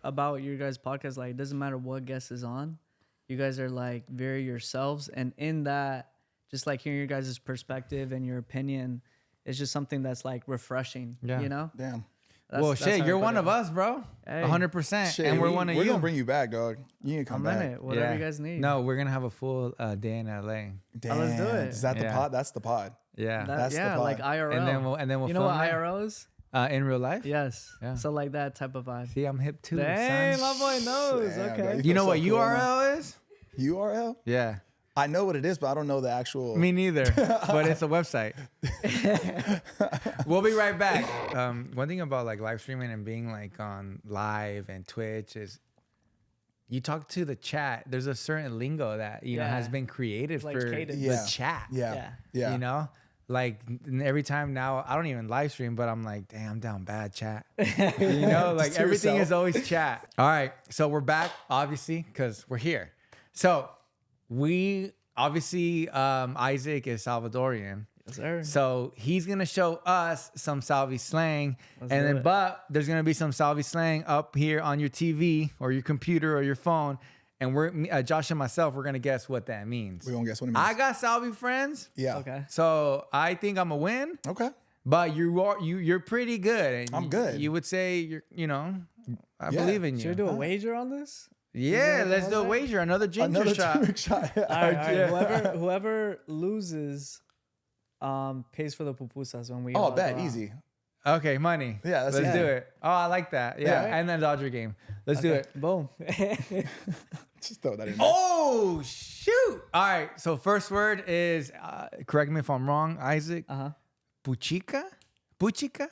about your guys' podcast. Like it doesn't matter what guest is on, you guys are like very yourselves. And in that, just like hearing your guys' perspective and your opinion is just something that's like refreshing. Yeah. You know? Damn. Well, That's shit, how I you're put one it. of us, bro. Hey. 100%. Shit, And we're one of you. We're gonna bring you back, dog. You need to come I'm in back. it. Whatever you guys need. No, we're gonna have a full day in LA. Damn. let's do it. Is that the Yeah. pod? That's the pod. Yeah. That's the yeah, pod. like IRL. and then we'll you know film what it? IRL is? In real life. Yes. Yeah. So like that type of vibe. See, I'm hip too. Dang, son. my boy knows. Damn, bro, Okay. You know feel what so cool, man. URL is? URL? Yeah. I know what it is, but I don't know the actual. Me neither, but it's a website. We'll be right back. One thing about like live streaming and being like on live and Twitch is you talk to the chat. There's a certain lingo that you know Yeah. has been created like for cadence. Yeah. the chat. Yeah. Yeah. You know, like every time now, I don't even live stream, but I'm like, damn, I'm down bad chat. You know, like to everything yourself. is always chat. All right, so we're back, obviously, because we're here. So we obviously, Isaac is Salvadorian. Yes, sir. So he's gonna show us some Salvi slang, Let's and do then it. but there's gonna be some Salvi slang up here on your TV or your computer or your phone, and Josh and myself, we're gonna guess what that means. We gonna guess what it means. I got Salvi friends, Yeah. Okay. so I think I'm a win. Okay. But you're pretty good. And I'm good. You would say I Yeah. believe in you. Should we do a wager on this? Yeah, that let's all do a right? wager. Another ginger Another shot. turmeric shot. All right. Yeah. Whoever loses, pays for the pupusas when we. Oh, all bet go out. easy. Okay, money. Yeah, that's let's easy. do it. Oh, I like that. Yeah, Yeah. and then Dodger game. Let's do it. Boom. Just throw that in there. Oh shoot! All right. So first word is correct me if I'm wrong, Isaac. Puchica. Puchica.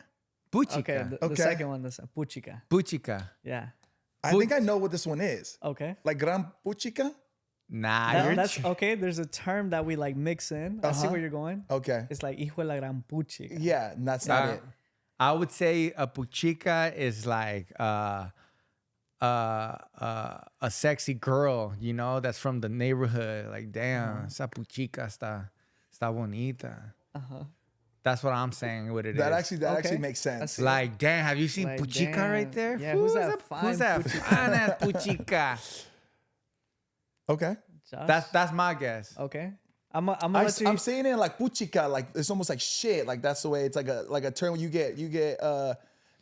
Puchica. Okay. The Okay. second one, this puchica. Puchica. Yeah. I think I know what this one is. Okay. Like gran puchica? Nah, That's okay. There's a term that we like mix in. I see where you're going. Okay. It's like hijo de la gran puchica. Yeah, that's not it. I would say a puchica is like a sexy girl, you know, that's from the neighborhood. Like, damn, esa puchica está bonita. That's what I'm saying. What it is. That actually makes sense. Like, damn, have you seen Like, puchica damn. right there? Yeah, who's that fine Who's that fine ass puchica? Okay. Josh? That's my guess. Okay. I'm gonna let you. I'm saying it like puchica, like it's almost like shit. Like that's the way it's like a term when you get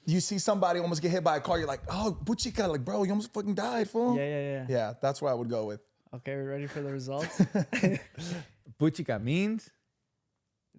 you see somebody almost get hit by a car, you're like, oh, puchica, like bro, you almost fucking died, fool. Yeah. Yeah, that's what I would go with. Okay, we ready for the results? Puchica means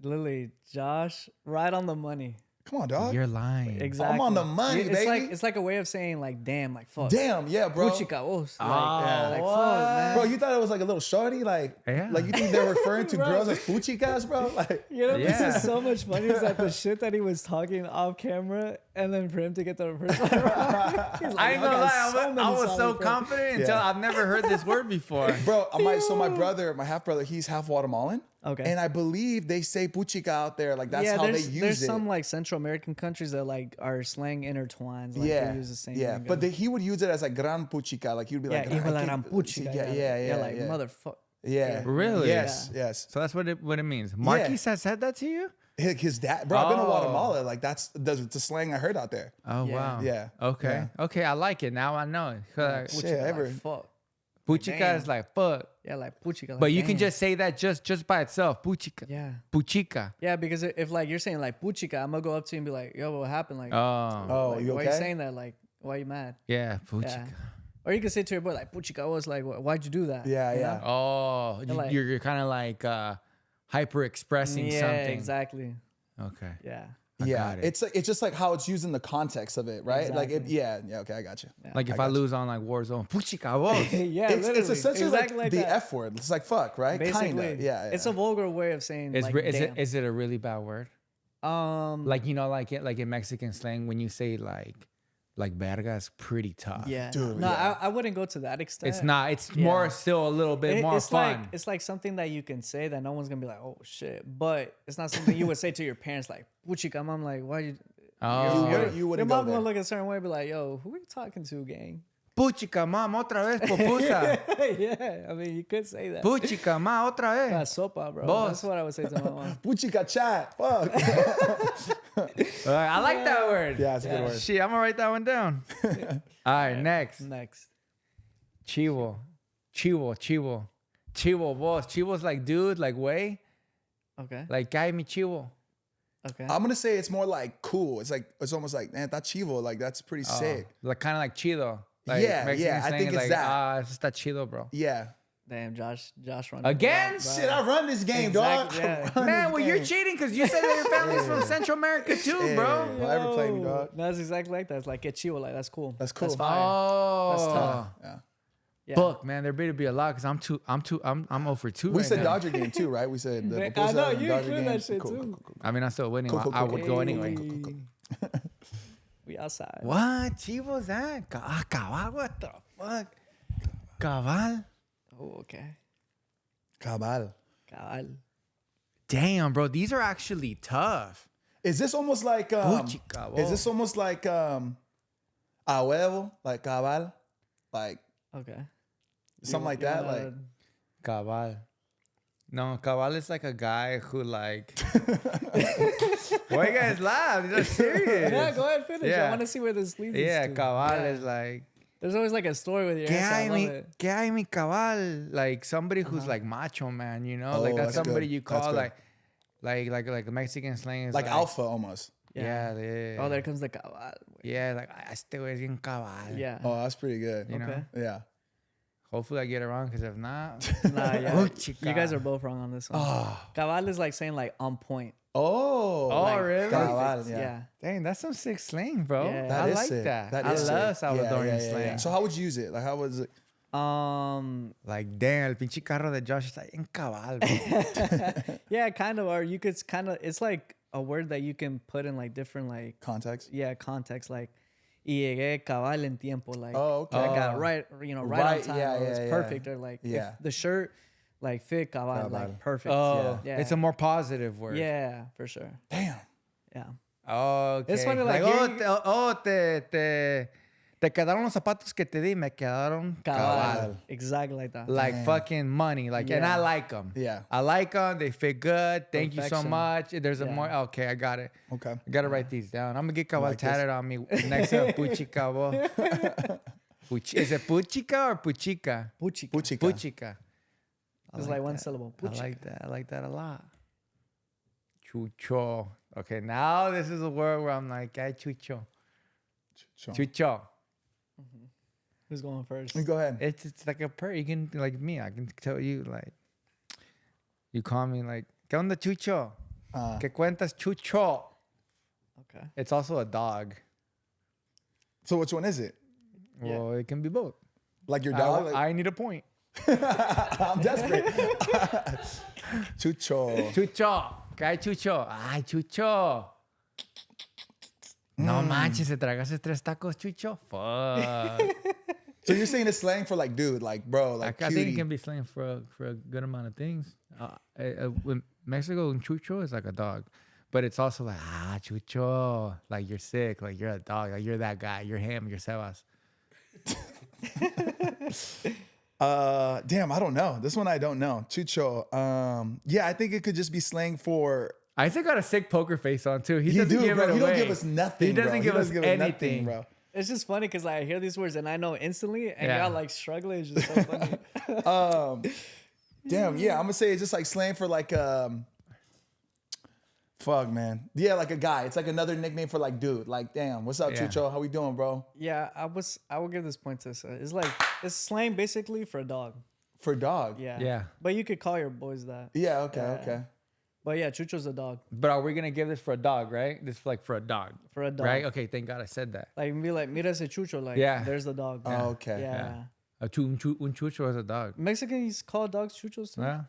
Literally, Josh, right on the money. Come on, dog. you're lying. Exactly. I'm on the money, it's baby. It's like a way of saying like, damn, like fuck. Damn, yeah, bro. Puchica, like fuck, what? man. Bro, you thought it was like a little shorty, like Yeah. like you think they're referring to girls as puchicas, bro? Like, You know, Yeah. this is so much funny. Is that the shit that he was talking off camera, and then for him to get the first one wrong, he's like, I ain't gonna lie, I was so solid, bro. confident until I've never heard this word before. bro, my half brother, he's half Guatemalan. Okay. And I believe they say puchica out there, like that's Yeah, how they there's use it. some like Central American countries that like are slang intertwines. Like yeah, they use the same. yeah, lingo. but he would use it as like gran puchica, like he would be like, hijo de la "Ay, gran que- puchica. yeah, like motherfucker. yeah, Really? yes, yes. So that's what it means. Marquis has said that to you? His dad, bro. I've been to Oh. Guatemala, like that's the slang I heard out there. Oh, Yeah. wow. Yeah. Okay. Yeah. Okay, I like it. Now I know it. Shit, ever. Like, fuck. Puchica Damn. is like fuck. Yeah, like puchica. Like, But you can damn. just say that just by itself. Puchica. Yeah. Puchica. Yeah, because if like you're saying like puchica, I'm gonna go up to you and be like, yo, what happened? Like, Oh. like, you why are you okay? saying that? Like, why are you mad? Yeah, puchica. Yeah. Or you can say to your boy like, puchica was like, why'd you do that? Yeah, You yeah. know? Oh, like- you're kind of like hyper expressing Yeah, something. exactly. Okay. Yeah. I Yeah, got it. it's just like how it's used in the context of it, right? Like, Exactly. yeah, okay, I got you. Like if I lose on like Warzone, puchica vos. Yeah, It's literally. essentially exactly like the that. F word. It's like fuck, right? Basically, Kinda, yeah. It's a vulgar way of saying Is like, is damn. it a really bad word? Like you know, like in Mexican slang, when you say like verga is pretty tough. yeah. Dude, no, yeah. I wouldn't go to that extent. It's not. It's more still a little bit more it's fun. like it's like something that you can say that no one's gonna be like, oh shit. But it's not something you would say to your parents like, puchica. I'm like, why you? Oh. You Your wouldn't mom go there. gonna look a certain way, be like, yo, who are you talking to, gang? Puchica, ma, otra vez, pupusa. Yeah, I mean, you could say that. Puchica, ma, otra La vez. sopa, bro. Boss. That's what I would say to my mom. Puchica chat. Fuck. I like that word. Yeah, it's a good word. Shit, I'm gonna write that one down. All right, next. Next. Chivo, boss. Chivo's like dude, like way, Okay. like guy mi chivo. Okay. I'm gonna say it's more like cool. It's almost like, man, that's chivo. Like that's pretty sick. Like kind of like chido. Like Yeah, Mexican yeah, I slang think is it's like, that. it's está chido, bro. Yeah. Damn, Josh running Again? the block, Shit, I run this game, dog. Exactly, yeah. I run Man, this well, you're game. cheating because you said that your family's from Central America too, bro. Don't ever play me, dog. No, that's exactly like that. It's like get chill, like that's cool. That's cool. That's fire. Oh, That's tough. Yeah. Yeah. Fuck, man, there better be a lot because I'm 0 for 2 We right said now. Dodger game too, right? We said the I Pupusa know, and you Dodger include game. that shit Cool, too. cool, cool. I mean, I'm still winning. Cool, I cool, would cool, go cool, anyway. We outside. What? Chivo's that? Cabal? What the fuck? Cabal? Oh, okay. Cabal. Cabal. Damn, bro, these are actually tough. Is this almost like Puchica, is this almost like a huevo, like cabal, like Okay. something like You that, wanna- like Cabal. No, Cabal is like a guy who like. Why you guys laugh? You're serious. Yeah, go ahead, finish. Yeah. I want to see where this leads Yeah, us to. Cabal Yeah. is like. There's always like a story with your ¿Qué answer. I hay, love mi, it. ¿Qué hay, mi cabal? Like somebody who's like macho, man, you know? Oh, like that's that's somebody good. you That's call good. like Mexican slang is like alpha almost. Yeah, yeah. Oh, there comes the cabal. Yeah, like este güey es bien cabal. Yeah. Oh, that's pretty good. You know? Okay. Yeah. Hopefully I get it wrong because if not, Nah, yeah. Puchica. You guys are both wrong on this one. Ah. Cabal is like saying like on point. Oh. Oh, really? Cabal, Yeah. yeah. dang, that's some sick slang, bro. Yeah. That I is like sick. that. That I is love sick. Salvadorian slang. So how would you use it? Like how was it? Like, damn, el pinche carro de Josh está en cabal, bro. Yeah, kind of. Or you could kind of. It's like a word that you can put in like different like Context. context. Like, y llegué cabal en tiempo. Like, Oh, okay. I got right on Right, time. yeah, or it's yeah, yeah. perfect. Or like, Yeah. if the shirt like fit cabal, Cabal. like perfect. Oh, yeah. it's a more positive word. Yeah, for sure. Damn. Yeah. Oh, okay. It's funny, like, oh, here te Te quedaron los zapatos que te di, me quedaron cabal. Exactly like that. Like fucking money. Like, and I Yeah. like them. Yeah. I like them. They fit good. Thank you so Perfection. much. There's a Yeah. more. Okay, I got it. Okay. I gotta write these down. I'm gonna get cabal like this. tatted on me next to Puchi Cabo. Is it Puchica or Puchica? Puchica. Puchica. Puchica. I It's like one syllable. I like that. I like that a lot. Chucho. Okay, now this is a word where I'm like, ay, chucho. Chucho. Who's going first? Go ahead. It's like a prayer. You can, like me, I can tell you, like, you call me like, ¿Qué onda, chucho? ¿Qué cuentas, chucho? Okay. It's also a dog. So which one is it? Well, it can be both. Like your dog? I need a point. I'm desperate. Chucho. Chucho. ¿Qué hay, chucho? Ay, chucho. No manches, ¿se tragaste 3 tacos, chucho? Fuck. So you're saying it's slang for like dude, like bro, like I cutie. think it can be slang for a good amount of things. In Mexico, un chucho is like a dog. But it's also like, chucho. Like you're sick, like you're a dog, like you're that guy, you're him, you're Sebas. Damn, I don't know. This one I don't know. Chucho. Yeah, I think it could just be slang for. Isaac got a sick poker face on too. He You doesn't do, give bro. it away. He don't give us nothing. He doesn't bro. give us anything, nothing, bro. It's just funny because I hear these words and I know instantly, and Yeah. y'all like struggling. It's just so funny. Damn, yeah, I'm gonna say it's just like slang for like fuck, man. Yeah, like a guy. It's like another nickname for like dude. Like, damn, what's up, Yeah. Chucho? How we doing, bro? Yeah, I will give this point to this. It's slang basically for a dog. For dog. Yeah. Yeah. But you could call your boys that. Yeah. Okay. Yeah. Okay. But yeah, Chucho's a dog. But are we gonna give this for a dog, right? This is like for a dog. For a dog. Right? Okay, thank God I said that. Like be like, mira ese Chucho. Like, Yeah. there's the dog. Oh, okay. Yeah. Un chucho is a dog. Mexicans call dogs Chuchos too? Yeah.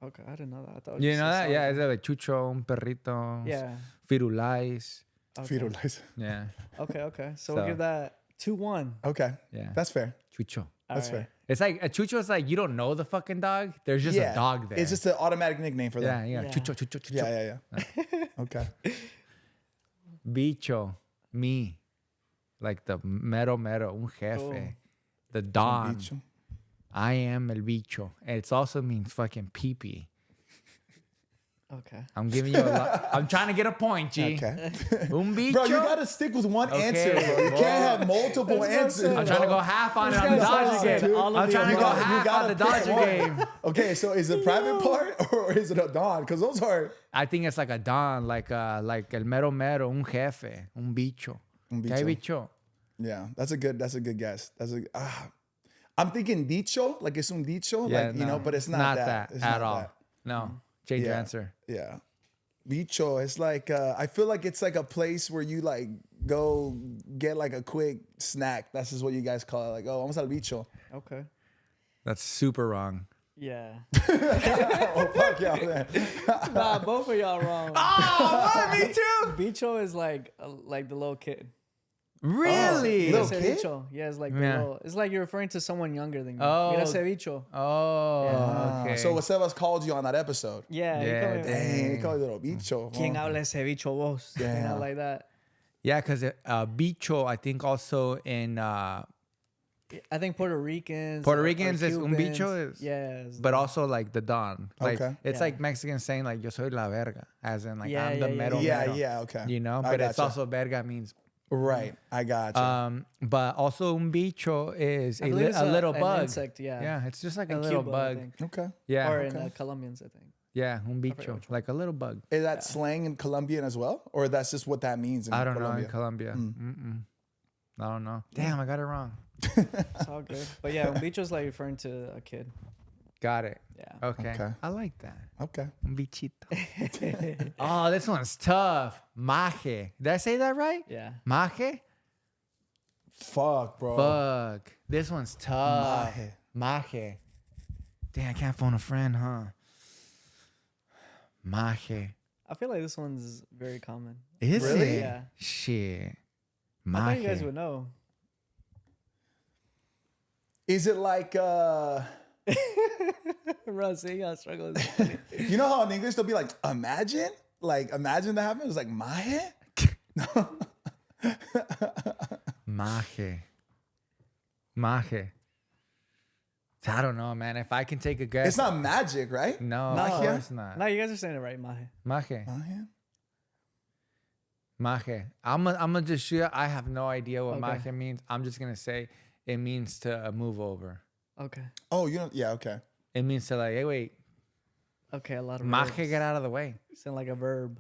Okay, I didn't know that. I thought it You just know that? sounded Yeah, like- it's like chucho, un perrito. Yeah. Firulais. Okay. Fetal lice. Yeah. Okay. So So- we'll give that 2-1. Okay. Yeah. That's fair. Chucho. That's All right. fair. It's like a chucho is like you don't know the fucking dog. There's just a dog there. It's just an automatic nickname for them. yeah. Yeah. Chucho, chucho, chucho. Yeah. Okay. Bicho, me. Like the mero, un jefe. The don. Bicho. I am el bicho. And it also means fucking pee-pee. Okay. I'm giving you a lot. I'm trying to get a point, G. Okay. Un bicho. Bro, you gotta stick with one Okay, answer, bro. You bro. can't have multiple answers. I'm trying to go half on it on the guy's Dodger awesome. game. All of I'm the trying to go above. You half gotta on the pick Dodger one. game. Okay, so is it private part or is it a don? Because those are I think it's like a don, like el mero, un jefe, un bicho. Un ¿Qué hay, bicho. bicho? yeah. That's a good guess. I'm thinking dicho, like it's un dicho, like you know, but it's not that. It's at not all. that. No, change your Yeah. answer. Yeah. Bicho, it's like I feel like it's like a place where you like go get like a quick snack. That's just what you guys call it. Like, oh, vamos al bicho. Okay. That's super wrong. Yeah. Oh, fuck y'all, man. Nah, both of y'all wrong. Oh, me too. Bicho is like the little kid. Really? Little Mira ese kid? bicho. Yeah, it's like the Yeah. little. It's like you're referring to someone younger than you. Oh. Mira ese bicho. Oh, okay. So what Sebas called you on that episode? Yeah. you Yeah, come in, Dang, he called you little bicho. ¿Quién Oh. habla ese bicho vos? You know, Damn. like that. Yeah, because bicho, I think also in, I think Puerto Ricans. Puerto or Ricans is un Cubans. bicho is- Yeah. but also like the don. Like Okay. it's Yeah. like Mexicans saying like yo soy la verga, as in like Yeah, I'm the yeah, mero Yeah, mero. yeah, okay. You know, I but it's gotcha. also verga means. Right, I got you. But also un bicho is I a, believe it's a little an bug. insect, yeah. Yeah, it's just like a In little Cuba, I bug. think. Okay. Yeah, Or in Colombians, I think. yeah, un bicho, like a little bug. Is that slang in Colombian as well? Or that's just what that means in I don't know Colombia? in Colombia. I don't know. Damn, I got it wrong. It's all good. But yeah, un bicho is like referring to a kid. Got it. Yeah. Okay. Okay. I like that. Okay. Un bichito. Oh, this one's tough. Maje. Did I say that right? Yeah. Maje? Fuck, bro. Fuck. This one's tough. Maje. Maje. Damn, I can't phone a friend, huh? Maje. I feel like this one's very common. Is Really? it? Yeah. Shit. I thought you guys Maje. would know. Is it like Russ, you gotta struggle with this. you know how in English they'll be like, imagine? Like imagine that happened? It's like maje? Maje. Maje. I don't know, man. If I can take a guess. It's not magic, right? No, No. of course not. No, you guys are saying it right, maje. Maje. Maje? Maje. I'm gonna just shoot. I have no idea what Okay. maje means. I'm just gonna say it means to move over. Okay. Oh, you know, yeah, okay. It means to like, hey, wait, Okay, a lot of maje, verbs. get out of the way. Sound like a verb.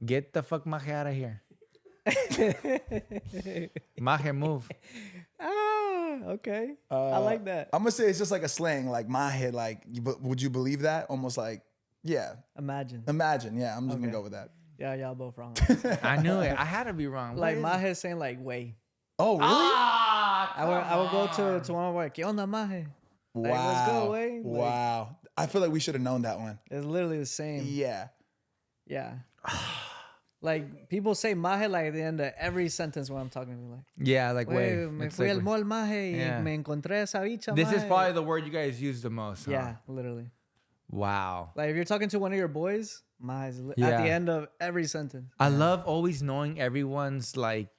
Get the fuck maje out of here. Maje, move. Ah, okay. I like that. I'm gonna say it's just like a slang, like my head, like, would you believe that? Almost like, yeah, Imagine. imagine. Yeah, I'm just Okay. gonna go with that. Yeah, y'all both wrong. I knew it. I had to be wrong. Like What is maje is saying like way. Oh, really? I would go to one of work. ¿Qué onda, maje? Like, Wow. let's go, way. Like, Wow. I feel like we should have known that one. It's literally the same. Yeah. Yeah. Like people say maje like at the end of every sentence when I'm talking to you. Like, Yeah, like wait. "Güey, me It's fui like, al mall maje Yeah. y me encontré esa bicha this is maje." probably the word you guys use the most. Huh? Yeah, literally. Wow. Like if you're talking to one of your boys, maje is at Yeah. the end of every sentence. I love always knowing everyone's like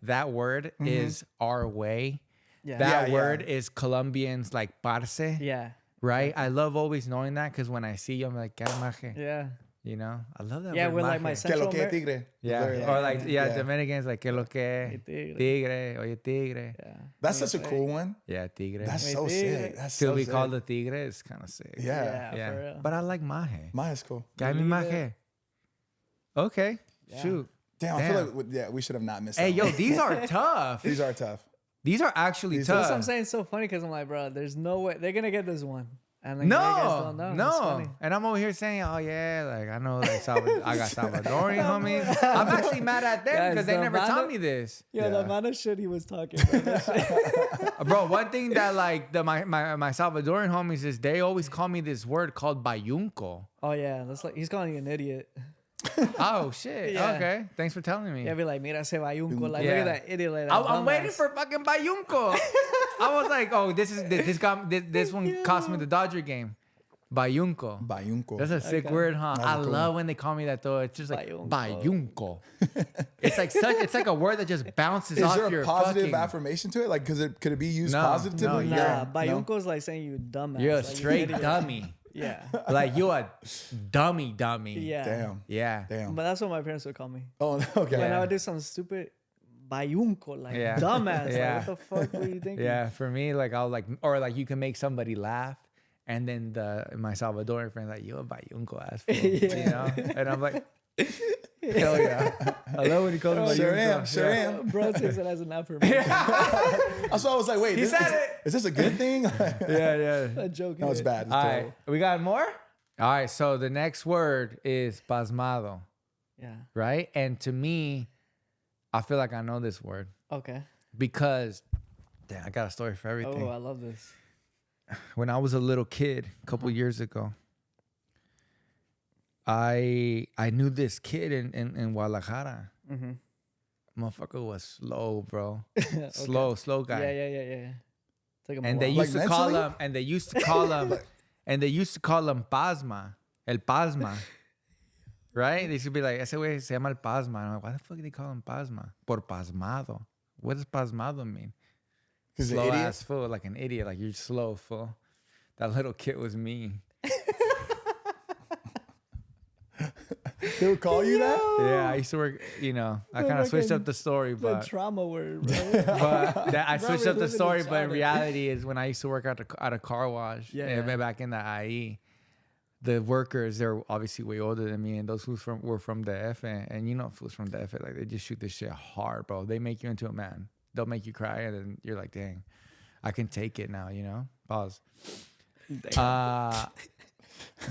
that word is our way. Yeah. That Yeah, word yeah. is Colombians like parce. Yeah. Right? I love always knowing that because when I see you, I'm like, "¿Qué maje?" Yeah. You know? I love that Yeah, word. we're like my maje. Que lo Central que, Amer- tigre? Yeah. Very- Or like, yeah, Yeah. Dominicans like, ¿Qué lo que? Tigre. Tigre. Oye, tigre. Yeah. That's such a cool one. Yeah, tigre. That's Wait, so tigre. sick. That's To so be sick. called a tigre is kind of sick. Yeah. Yeah, for real. But I like maje. Maje's cool. Guy me Believe maje. Okay. Yeah. Shoot. Damn, I feel like we should have not missed Hey, that yo, one. these are tough. These are tough. These are actually These tough. That's what I'm saying. It's so funny because I'm like, bro, there's no way they're gonna get this one. And like, you guys No, don't know. It's no. funny. And I'm over here saying, oh, yeah, like, I know, like, I got Salvadorian homies. I'm actually mad at them Guys, because they the never amount taught of- me this. Yo, the Yeah. amount of shit he was talking about. Bro, one thing that, like, my Salvadorian homies is they always call me this word called bayunco. Oh yeah, that's like he's calling you an idiot. Oh, shit. Yeah. Okay. Thanks for telling me. Yeah, be like, mira ese bayunco. Like, Yeah. look at that idiot. Like, that I'm waiting dumbass. for fucking bayunco. I was like, oh, this one cost me the Dodger game. Bayunco. Bayunco. That's a sick Okay. word, huh? That's I cool. love when they call me that though. It's just like Bayunco. bayunco. It's like a word that just bounces Is off there your a positive fucking. affirmation to it? Like, could it be used No, positively? no, Nah, Yeah. bayunco is like saying you dumbass. You're a like, you straight idiot. dummy. Yeah. Like you a dummy. Yeah. Damn. Yeah. Damn. But that's what my parents would call me. Oh, okay. When Yeah. I would do something stupid, bayunco, like Yeah. dumbass. Yeah. Like, what the fuck were you thinking? Yeah. For me, like I'll like, or like you can make somebody laugh. And then my Salvadorian friend like, you a bayunco ass fool. You know? And I'm like, hell yeah. I love when he calls me Sure bayunco. am. Sure Yeah. am. Bro takes it as an affirmation. So I was like, wait, He said it. is this a good thing? Yeah, yeah. A joke. No, it's bad. It's All terrible. right, we got more? All right, so the next word is pasmado, Yeah. right? And to me, I feel like I know this word Okay. because, damn, I got a story for everything. Oh, I love this. When I was a little kid, a couple years ago, I knew this kid in Guadalajara. Mm-hmm. Motherfucker was slow, bro. Slow guy. Yeah. Took him a And they while. used Like to call mentally? him, and they used to call him, and they used to call him Pasma, el Pasma, right? They used to be like, ese güey se llama el Pasma. And I'm like, why the fuck do they call him Pasma? Por pasmado. What does pasmado mean? He's an Slow idiot. ass fool, like an idiot, like you're slow fool. That little kid was mean. They would call you that? Yeah, I used to work, I kind of switched up the story, The but trauma word, bro. I switched up the living in story, but in China. reality is when I used to work at a car wash, Yeah. back in the IE, the workers, they're obviously way older than me, and those fools were from the F, and fools from the F, like they just shoot this shit hard, bro. They make you into a man. They'll make you cry, and then you're like, dang, I can take it now, Pause.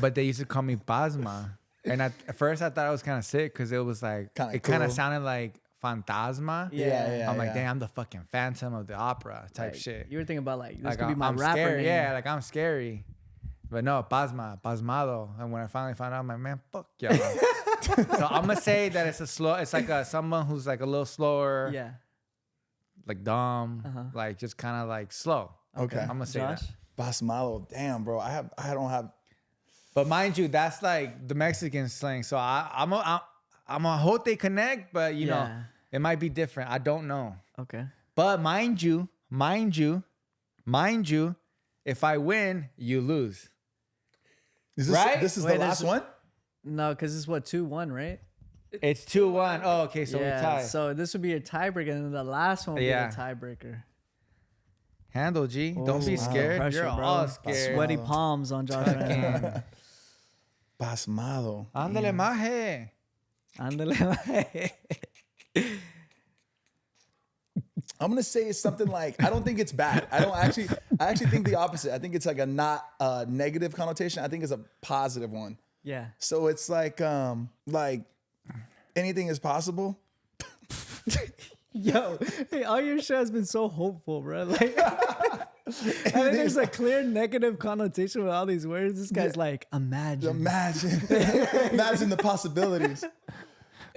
But they used to call me Pasma, and at first I thought it was kind of sick because it was like Kinda it kind of cool. sounded like Fantasma. Yeah. I'm like, damn, I'm the fucking Phantom of the Opera type Like, shit. You were thinking about like this Like could be my I'm rapper scary, name. yeah, like I'm scary. But no, pasmado. And when I finally found out, I'm like, man, fuck y'all. So I'm gonna say that it's like someone who's like a little slower, Yeah. like dumb, Uh-huh. like just kind of like slow. Okay. I'm gonna say Josh? that. Basmalo. Damn, bro. I don't have. But mind you, that's like the Mexican slang. So I'm a hope they connect, but Yeah. it might be different. I don't know. Okay. But mind you, Mind you, if I win, you lose. Is this, Right? This is Wait, the last one? No, because it's what 2-1, right? It's 2-1. Oh, okay, so we tie. So this would be a tiebreaker, and then the last one would Yeah. be a tiebreaker. Handle, G. Don't be Wow. scared. Pressure, You're bro. all scared. Sweaty palms on Josh right now. Fucking- Pasmado. Ándale, maje. Ándale. I'm gonna say it's something like I don't think it's bad. I actually think the opposite. I think it's like a not negative connotation. I think it's a positive one. Yeah. So it's like anything is possible. Yo, hey, all your shit has been so hopeful, bro. Like, I think there's a clear negative connotation with all these words. This guy's like, imagine. Imagine the possibilities.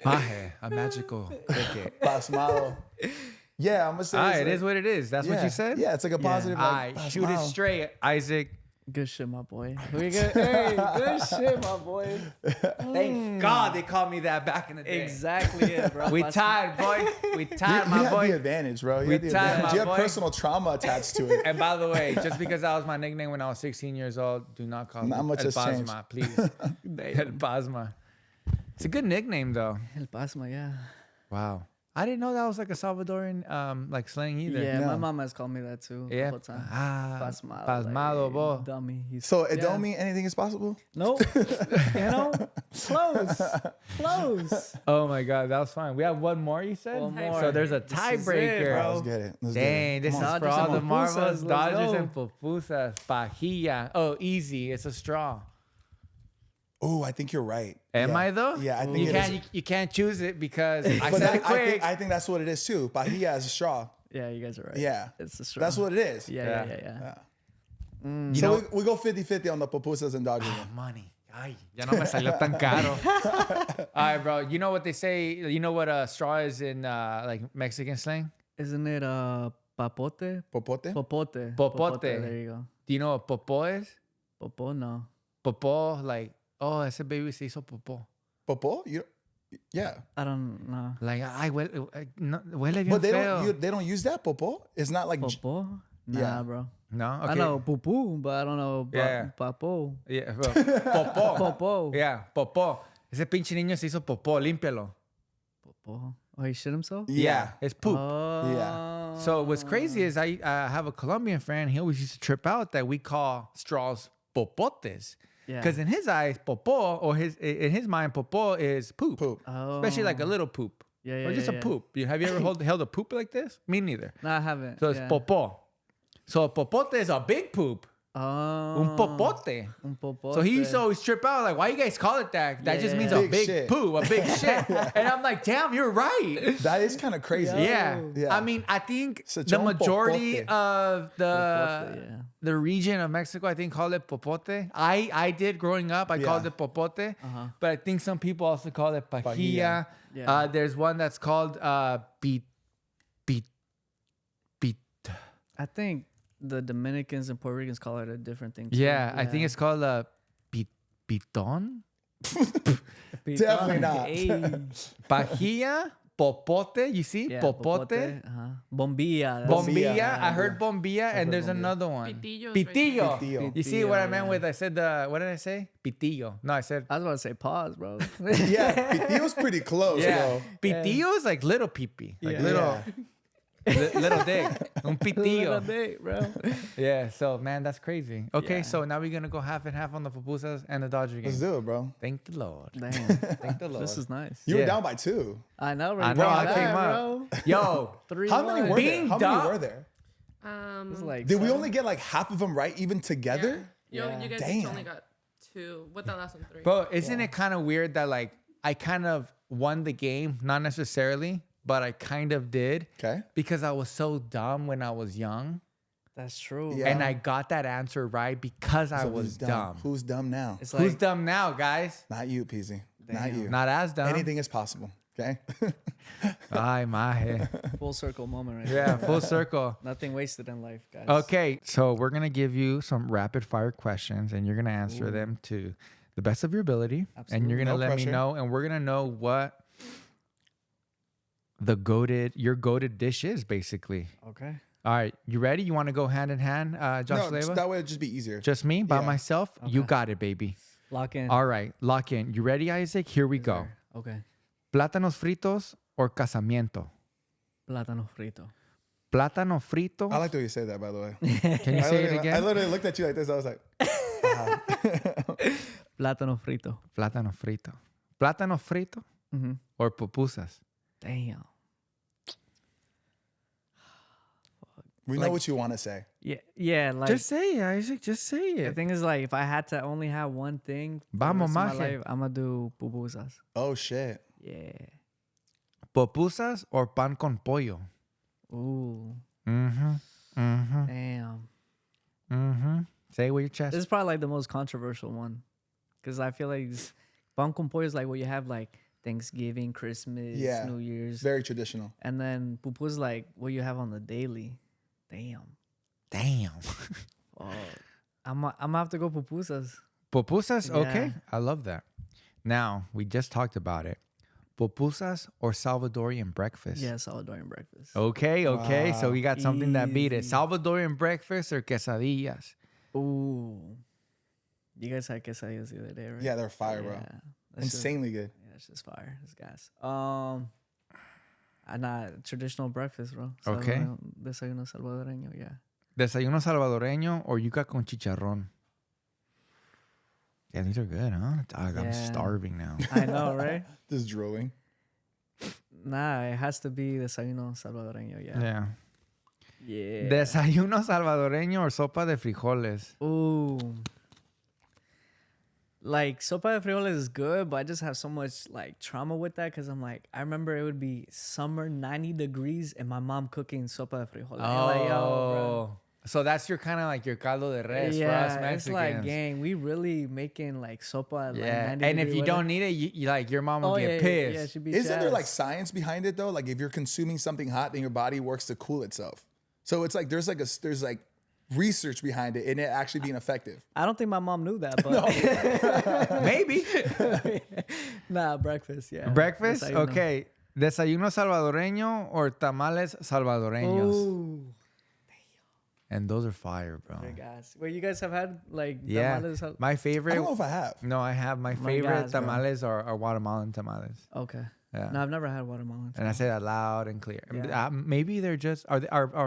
Maje, a magical cricket. Pasmado. Yeah, I'm gonna say. All it's right, it like- is what it is. That's what yeah, you said? Yeah, it's like a positive. All Like, right, shoot it pasmado. straight, Isaac. Good shit, my boy. We good. Hey, good shit, my boy. Thank God they called me that back in the day. Exactly it, bro. We tied, boy. We You, tied, you my have boy. the advantage, bro. You We have the tied, advantage. my You have boy. personal trauma attached to it. And by the way, just because that was my nickname when I was 16 years old, do not call Not me much El has changed. Pasma, please. El Pasma. It's a good nickname, though. El Pasma, yeah. Wow. I didn't know that was like a Salvadoran like slang either. Yeah, No. my mom has called me that too. Yeah. A couple times. Pasmado. Pasmado, like, bo. dummy. He's, So it yeah. don't mean anything is possible. Nope. You know? Close. Close. Oh my God, that was fine. We have one more, you said? One more. So there's a This is it, tiebreaker. bro. Let's get it. Let's Dang, this is Come on. for Dodgers all and the marbles. pupusas, let's Dodgers go. and pupusas. Pajilla. Oh, easy. It's a straw. Oh, I think you're right. Am Yeah. I though? Yeah, I think you it can't. is. You can't choose it because I But said it quick. I think that's what it is too. Pajilla is a straw. Yeah, you guys are right. Yeah. It's the straw. That's what it is. Yeah. You So know, we go 50-50 on the pupusas and Dodgers. money. Ay, ya no me salió tan caro. All right, bro. You know what they say? You know what a straw is in like Mexican slang? Isn't it papote? Popote? Popote. Popote. There you go. Do you know what popo is? Popo, no. Popo, like, oh, ese baby se hizo popo. Popo? Yeah. I don't know. Like, ay, huele, no, huele bien But they feo. they don't use that popo. It's not like Popo? Nah, Yeah. bro. No? Okay. I know poo, but I don't know Yeah. papo. Yeah, bro. Popo. Popo. Yeah, popó. Ese pinche niño se hizo popó, límpialo. Popo. Oh, he shit himself? Yeah, it's poop. Oh. Yeah. So what's crazy is I have a Colombian friend. He always used to trip out that we call straws popotes. Yeah. Because in his eyes, popó, or in his mind, popó is poop. poop. Oh. Especially like a little poop. Yeah, Or yeah, just yeah, a yeah. poop. Have you ever held a poop like this? Me neither. No, I haven't. So it's yeah. popó. So a popote is a big poop. Oh. Un popote. Un popote. So he used to always trip out, like, why you guys call it that? That just Yeah. means a Big big shit. poo, a big shit. And I'm like, damn, you're right. That is kind of crazy. Yeah. Yeah. I mean, I think Such the un majority popote. of Popote, yeah. the region of Mexico, I think, call it popote. I did growing up. I called Yeah. it popote. Uh-huh. But I think some people also call it pajilla. Pajilla. Yeah. There's one that's called beat. I think the Dominicans and Puerto Ricans call it a different thing. Too. Yeah, I think it's called piton. Definitely not. Hey. Pajilla, popote. You see? Yeah, popote. Uh-huh. Bombilla. Bombilla. Bombilla. I heard bombilla, and there's bombilla. another one. Pitillo is right Pitillo. Pitillo. You see what I Pitillo, meant yeah. with? I said what did I say? Pitillo. No, I said. I was about to say pause, bro. Yeah. Pitillo's pretty close, Yeah. bro. Pitillo is like little pee-pee. Like Yeah. little. Little dick. Un Little pitillo. bit, bro. Yeah. So man, that's crazy. Okay, Yeah. so now we're gonna go half and half on the pupusas and the Dodger game. Let's do it, bro. Thank the Lord. Damn. Thank the Lord. This is nice. You were Yeah. down by 2. I know, I right? know. I Bro, came bro. up. Yo. 3-1. How many were Being there? How dumb- many were there? It's like Did we 7. only get like half of them right even together? Yeah. You guys Damn. each only got 2. With that last one, 3. Bro, isn't it kind of weird that like I kind of won the game? Not necessarily, but I kind of did. Okay. Because I was so dumb when I was young. That's true. Yeah. And I got that answer right because I So was who's dumb. Who's dumb now? It's like, Who's dumb now, guys? Not you, Peasy. Not you. Not as dumb. Anything is possible. Okay. Ay, maje. full circle moment right Yeah, here. full circle. Nothing wasted in life, guys. Okay, so we're going to give you some rapid fire questions and you're going to answer them to the best of your ability. And you're going to No let me pressure. know, and we're going to know what your goated dish is, basically. Okay. All right, you ready? You want to go hand in hand, Josh No, Leyva? that way it'd just be easier. Just me by Yeah. myself? You got it, baby. Lock in. All right, lock in. You ready, Isaac? Here we go. Okay. Plátanos fritos or casamiento? Plátano frito. Plátano frito. I like the way you say that, by the way. Can you say it I again? literally looked at you like this. I was like, Plátano frito. Plátano frito. Plátano frito or pupusas? Damn. we know Like- what you want to say. Yeah. Like Just say it, Isaac. Just say the it. thing is, like, if I had to only have one thing, for the Vamos, rest of my maje. life, I'm gonna do pupusas. Oh, shit. Yeah. Pupusas or pan con pollo? Ooh. Damn. Say it with your chest. This is probably like the most controversial one, because I feel like pan con pollo is like what you have like Thanksgiving, Christmas, Yeah. New Year's, Very traditional. and then pupusas is like what you have on the daily. Damn. Oh, I'm gonna have to go pupusas. Pupusas? Okay. Yeah. I love that. Now, we just talked about it. Pupusas or Salvadorian breakfast? Yeah, Salvadoran breakfast. Okay. So we got something that beat it. Easy. Salvadorian breakfast or quesadillas? Ooh, you guys had quesadillas the other day, right? Yeah, they're fire, bro. Yeah, that's just- Insanely good. yeah, it's just fire. It's gas. Not traditional breakfast, bro. Okay. Desayuno salvadoreño, yeah. Desayuno salvadoreño or yuca con chicharrón? Yeah, these are good, huh? Dog, I'm Yeah. starving now. I know, right? Just drooling. Nah, it has to be desayuno salvadoreño, yeah. Yeah. Yeah. Desayuno salvadoreño or sopa de frijoles? Ooh. Like, sopa de frijoles is good, but I just have so much, like, trauma with that because I'm like, I remember it would be summer, 90 degrees, and my mom cooking sopa de frijoles. And like, yo, bro. So that's your kind of like your caldo de res for us Yeah, Mexicans. it's like, gang, we really making, like, sopa at, like, Yeah, 90 and if degree you weather. don't need it, you like your mom will Oh, get yeah, pissed. yeah, she'd be Isn't there like jazzed. science behind it though? Like if you're consuming something hot, then your body works to cool itself. So it's like there's like research behind it and it actually being effective. I don't think my mom knew that, but Maybe. nah, breakfast, yeah. Breakfast? Desayuno. Okay. Desayuno salvadoreño or tamales salvadoreños? Ooh. And those are fire, bro. Good guys. Well, you guys have had like Yeah. tamales? My I favorite. don't know if I have. No, I have my My favorite guys, bro. tamales are Guatemalan tamales. Okay. Yeah. No, I've never had watermelon. And I say that loud and clear. Yeah. Maybe they're just are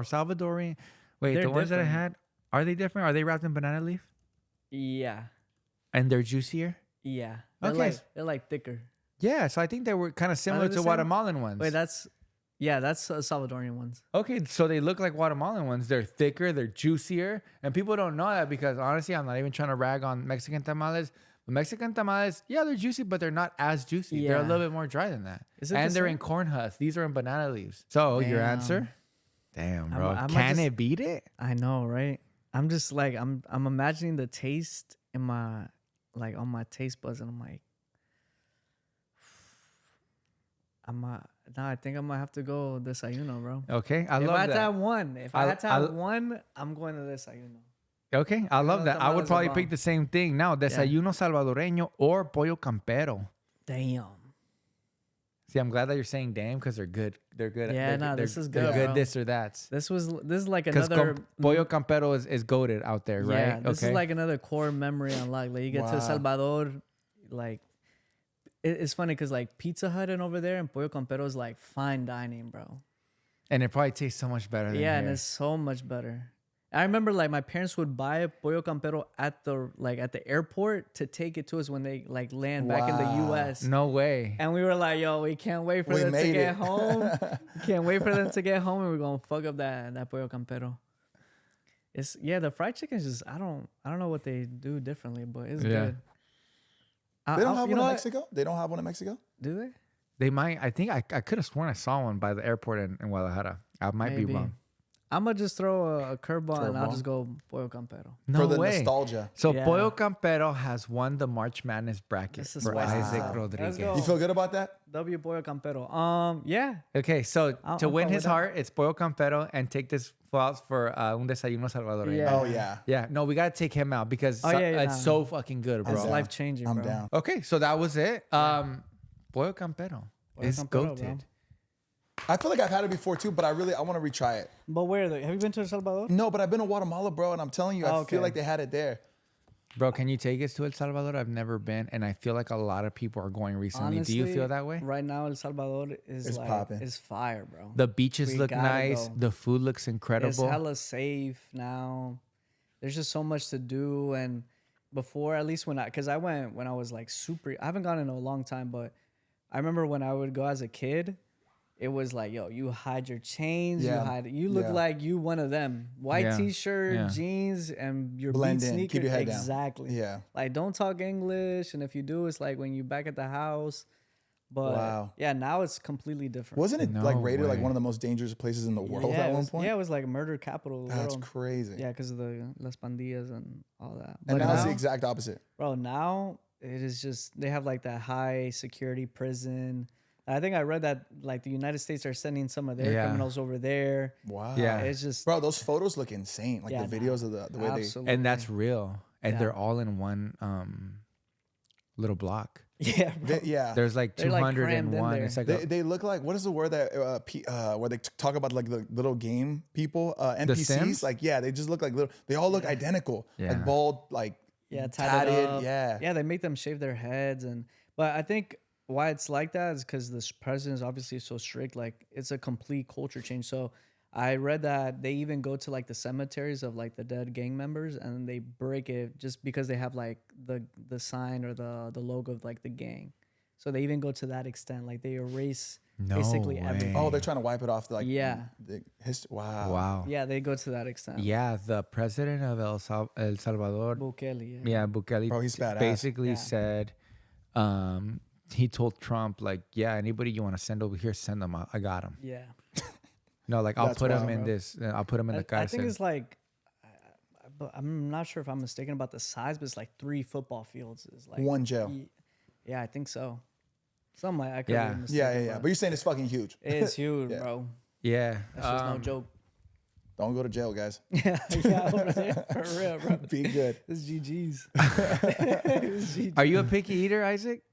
Salvadorian. Wait, They're the ones that I different. had, are they different? Are they wrapped in banana leaf? Yeah. And they're juicier? Yeah. Okay. They're like thicker. Yeah, so I think they were kind of similar the to same? Guatemalan ones. Wait, that's Salvadorian ones. Okay, so they look like Guatemalan ones. They're thicker, they're juicier, and people don't know that because honestly, I'm not even trying to rag on Mexican tamales. But Mexican tamales, yeah, they're juicy, but they're not as juicy. They're a Yeah. little bit more dry than that. Is it And the they're same? in corn husks. These are in banana leaves. So your Damn. answer? Damn, bro. I might Can just- it beat it? I know, right? I'm just like I'm imagining the taste in my on my taste buds, and I'm like, I think I'm gonna have to go desayuno, bro. Okay, I If love I had to that. have one, I'll- one, I'm going to desayuno. Okay, I love know that. I would tamales are probably bomb. pick the same thing. Now, desayuno salvadoreño or pollo campero. Damn. See, I'm glad that you're saying damn because they're good. They're good. Yeah, they're, this is they're good, good bro. this or that. This is like Because another pollo campero is goated out there, right? Yeah, this is like another core memory unlocked. Like you get to El Wow. Salvador, like it's funny because like Pizza Hut and over there and Pollo Campero is like fine dining, bro. And it probably tastes so much better than Yeah, here. and it's so much better. I remember like my parents would buy Pollo Campero at the airport to take it to us when they like land back in the Wow. US. No way. And we were like, yo, we can't wait for We them to made get it. home. We can't wait for them to get home and we're gonna fuck up that Pollo Campero. It's the fried chicken is just I don't know what they do differently, but it's Yeah. good. They don't have you one know in what? Mexico? They don't have one in Mexico? Do they? They might. I think I could have sworn I saw one by the airport in Guadalajara. I might be wrong. I'm gonna just throw a curveball and I'll Curveball? just go Pollo Campero. No For the way. nostalgia. So Yeah. Pollo Campero has won the March Madness bracket This is for wild. Isaac Let's Rodriguez. go. You feel good about that? W Pollo Campero. Yeah. Okay, so I'm to win fine with his that. heart, it's Pollo Campero and take this false for un desayuno salvadoreño. Yeah. Oh, yeah. Yeah, no, we gotta take him out because Yeah, it's so fucking good, bro. It's down. life changing, I'm bro. down. Okay, so that was it. Pollo Campero is Campero, bro. goated. I feel like I've had it before too, but I want to retry it. But where have you been to El Salvador? No, but I've been to Guatemala, bro, and I'm telling you, I feel like they had it there. Bro, can you take us to El Salvador? I've never been, and I feel like a lot of people are going recently. Honestly, do you feel that way? Right now, El Salvador is like popping. it's fire, bro. The beaches We look gotta nice. go. The food looks incredible. It's hella safe now. There's just so much to do, and before, at least because I went when I was like super. I haven't gone in a long time, but I remember when I would go as a kid. It was like, yo, you hide your chains, you look like you one of them. White t-shirt, jeans, and your blend beat in, sneakers. keep your head down. Exactly. Yeah. Like, don't talk English, and if you do, it's like when you back at the house. But yeah, now it's completely different. Wasn't it like rated like way. one of the most dangerous places in the world at one point? Yeah, it was like a murder capital. of the That's world. crazy. Yeah, because of the Las Pandillas and all that. And But now it's the exact opposite. bro, now it is just they have like that high security prison. I think I read that like the United States are sending some of their criminals over there. Wow. Yeah. It's just Bro, those photos look insane. Like the videos of the way absolutely. And that's real. And they're all in one little block. Yeah, bro. There's like They're, like, crammed in 201. there. It's like they look like, what is the word that where they talk about like the little game people, NPCs? Sims? Like, yeah, they just look like little, they all look identical. Yeah. Like bald, like tatted tatted. up. Yeah. They make them shave their heads, but I think why it's like that is because the president is obviously so strict. Like it's a complete culture change. So I read that they even go to like the cemeteries of like the dead gang members and they break it just because they have like the sign or the logo of like the gang. So they even go to that extent. Like they erase basically everything. Oh, they're trying to wipe it off. The history. Wow. wow. Yeah, they go to that extent. Yeah, the president of El Salvador, Bukele. Bukele, Bro, he's badass. basically said, he told Trump, like, yeah, anybody you want to send over here, send them. I got them. Yeah. No, like, I'll That's put them wild, in bro. this. I'll put them in the cárcel. I think it's like, but I'm not sure if I'm mistaken about the size, but it's like 3 football fields. Is like One jail. Yeah, I think so. Something like I could Yeah. be mistaken. Yeah. But you're saying it's fucking huge. It's huge, bro. yeah. That's just no joke. Don't go to jail, guys. Yeah, over there, for real, bro. Be good. It's GG's. It's GG's. Are you a picky eater, Isaac?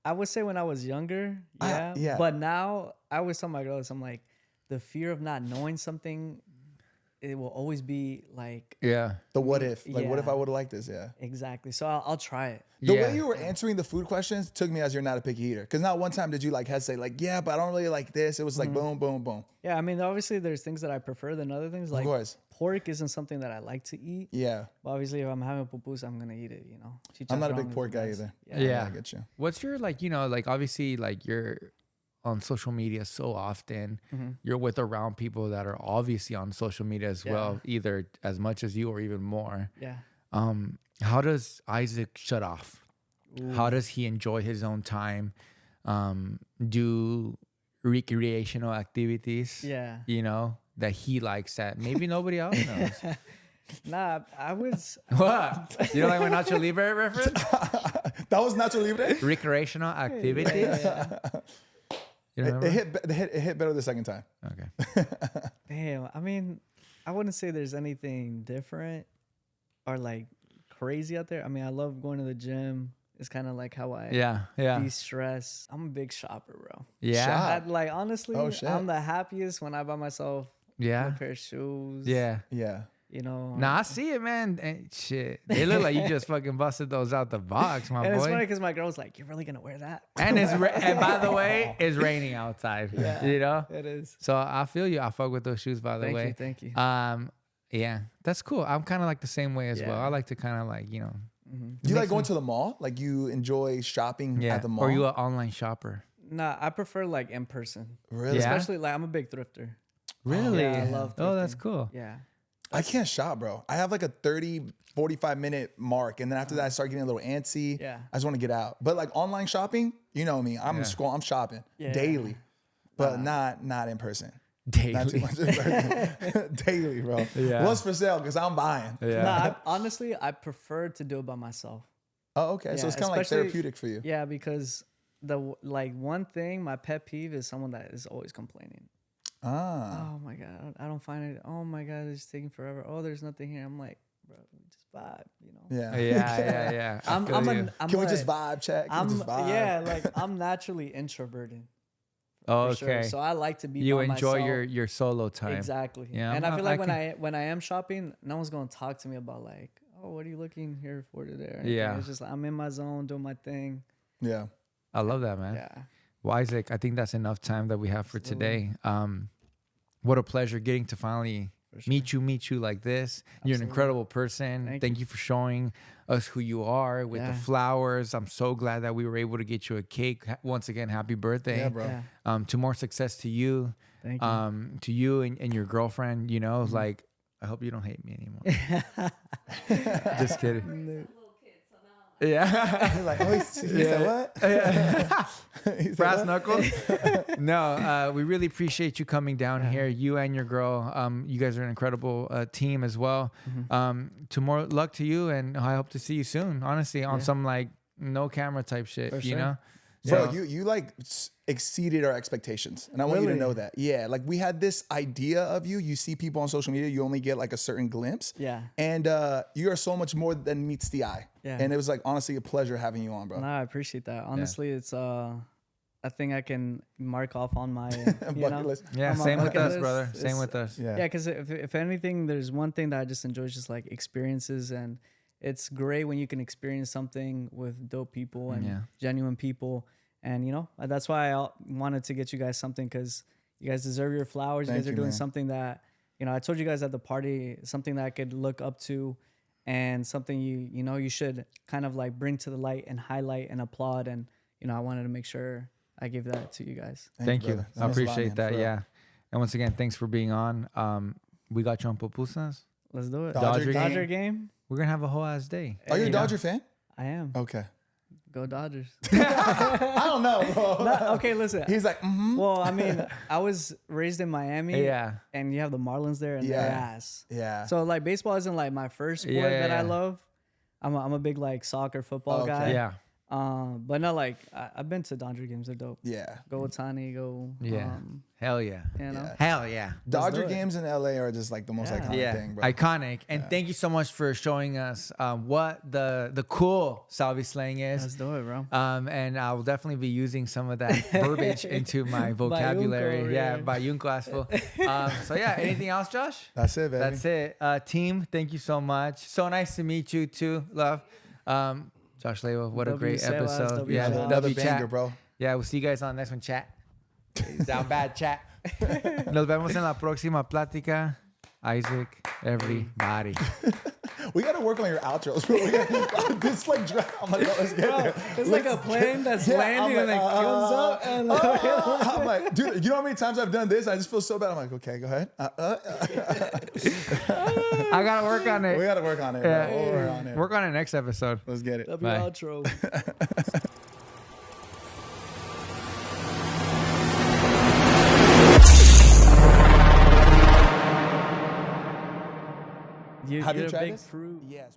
I would say when I was younger, yeah. yeah. But now I always tell my girls, I'm like, the fear of not knowing something, it will always be like Yeah. The what if. Like, what if Yeah. I would have liked this? Yeah. exactly. So I'll try it. The Yeah. way you were answering the food questions took me as you're not a picky eater. Because not one time did you like hesitate, like, yeah, but I don't really like this. It was like boom, boom, boom. Yeah, I mean, obviously there's things that I prefer than other things. Like course. pork isn't something that I like to eat. Yeah. But obviously, if I'm having pupus, I'm gonna eat it. You know. I'm not a Chicharrón big is pork the guy best. either. Yeah. I get you. What's your, like, like, obviously, like, you're on social media so often. You're around people that are obviously on social media as well, either as much as you or even more. Yeah. How does Isaac shut off? How does he enjoy his own time? Do recreational activities? Yeah. That he likes that maybe nobody else knows. Nah, I was. What? You don't like my Nacho Libre reference? That was Nacho Libre? Recreational activities? You don't remember? It hit better the second time. Okay. Damn. I mean, I wouldn't say there's anything different or like crazy out there. I mean, I love going to the gym. It's kind of like how I Yeah. de-stress. I'm a big shopper, bro. Yeah. Shop. Like honestly, Oh, shit. I'm the happiest when I buy myself Yeah. a pair of shoes. Yeah. Yeah. You know. Nah, I see it, man. And shit. They look like you just fucking busted those out the box, my And boy. it's funny because my girl's like, "You're really gonna wear that?" And and by the way, it's raining outside. Yeah. You know? It is. So I feel you. I fuck with those shoes, by the Thank way. you. Thank you. Yeah, that's cool. I'm kind of like the same way as well. Yeah. I like to kind of like, Do you like going to the mall? Like you enjoy shopping at the mall? Or you an online shopper? Nah, I prefer like in person. Really? Yeah. Especially like I'm a big thrifter. Really? Yeah, I love Oh, that's thrifting. cool. Yeah. I can't shop, bro. I have like a 30, 45 minute mark. And then after that, I start getting a little antsy. Yeah. I just want to get out. But like online shopping, you know me. I'm shopping daily, but not in person. Not too Daily. much in person. Daily, bro. Yeah. What's for sale? Because I'm buying. Yeah. Nah, honestly, I prefer to do it by myself. Oh, okay. So Yeah, it's kind of like especially- therapeutic for you. Yeah, because one thing, my pet peeve is someone that is always complaining. Ah. Oh my god, I don't find it. Oh my god, it's taking forever. Oh, there's nothing here. I'm like, bro, just vibe, you know. Yeah. Yeah. I feel you. Can we just vibe check? Can we just vibe? like I'm naturally introverted Oh, for sure. okay. So I like to be You by enjoy myself. your solo time. Exactly. Yeah, And I feel like can- when I am shopping, no one's gonna talk to me about like, oh, what are you looking here for today? or anything. Yeah. It's just like I'm in my zone doing my thing. Yeah. I love that, man. Yeah. Well, Isaac, I think that's enough time that we have for today. What a pleasure getting to finally meet you like this. You're an incredible person. Thank you for showing us who you are with the flowers. I'm so glad that we were able to get you a cake. Once again, happy birthday. Yeah, bro. Yeah. To more success to you. Thank you. To you and your girlfriend, you know, like, I hope you don't hate me anymore. Just kidding. Yeah. Like, oh, he said what? He said Brass what? knuckles. No, we really appreciate you coming down here. You and your girl. You guys are an incredible team as well. To more luck to you, and I hope to see you soon. Honestly, on some like no camera type shit. For You sure. know. Bro, So- you like exceeded our expectations. And I want you to Really? know that. Yeah. Like we had this idea of you. You see people on social media, you only get like a certain glimpse. Yeah. And you are so much more than meets the eye. Yeah. And it was like honestly a pleasure having you on, bro. No, I appreciate that. Honestly, it's a thing I can mark off on my Bucket list. Yeah, on my same with bucket us, list. brother. Same It's- with us. Yeah. Yeah, because if anything, there's one thing that I just enjoy is just like experiences, and it's great when you can experience something with dope people and genuine people, and you know that's why I wanted to get you guys something, because you guys deserve your flowers. You Thank guys are you, doing man. something that I told you guys at the party, something that I could look up to, and something you should kind of like bring to the light and highlight and applaud, and I wanted to make sure I give that to you guys. Thank you. brother. I That means a lot, appreciate man, that. for real. Yeah. And once again, thanks for being on. We got you on pupusas. Let's do it. Dodger Dodger game. We're gonna have a whole ass day. Are you a You know? Dodger fan? I am. Okay. Go Dodgers. I don't know, bro. No, okay, listen. He's like, Well, I mean, I was raised in Miami. Yeah. And you have the Marlins there, and they're Yeah. ass. yeah. So like baseball isn't like my first sport Yeah, that I yeah. love. I'm a big like soccer football Okay. guy. Yeah. But not like I've been to Dodger games. They're dope. yeah. Go Otani. Go. Yeah. Hell yeah. You know. Hell yeah. Dodger do it. games in LA are just like the most iconic thing, bro. Iconic. And thank you so much for showing us what the cool Salvi slang Let's is. do it, bro. And I will definitely be using some of that verbiage into my vocabulary. Bayunco, Yeah, yeah. Bayunco asfo. So yeah, anything else, Josh? That's it, baby. That's it. Team, thank you so much. So nice to meet you too, love. Josh Leyva, what a W great Sebas, episode. W Yeah, Josh. W Another chat. banger, bro. Yeah, we'll see you guys on the next one, chat. Down bad, chat. Nos vemos en la próxima plática. Isaac, everybody. We got to work on your outros, bro. This like, I'm like, oh, let's get there. It's like a plane that's Yeah, landing I'm and like, it comes up and I'm like, dude, you know how many times I've done this? I just feel so bad. I'm like, okay, go ahead. I gotta work on it. We got to work on it. Yeah. Bro. We'll work on it. Work on it next episode. Let's get it. W Bye. outro. Have you You're a tried big this? fruit. Yes.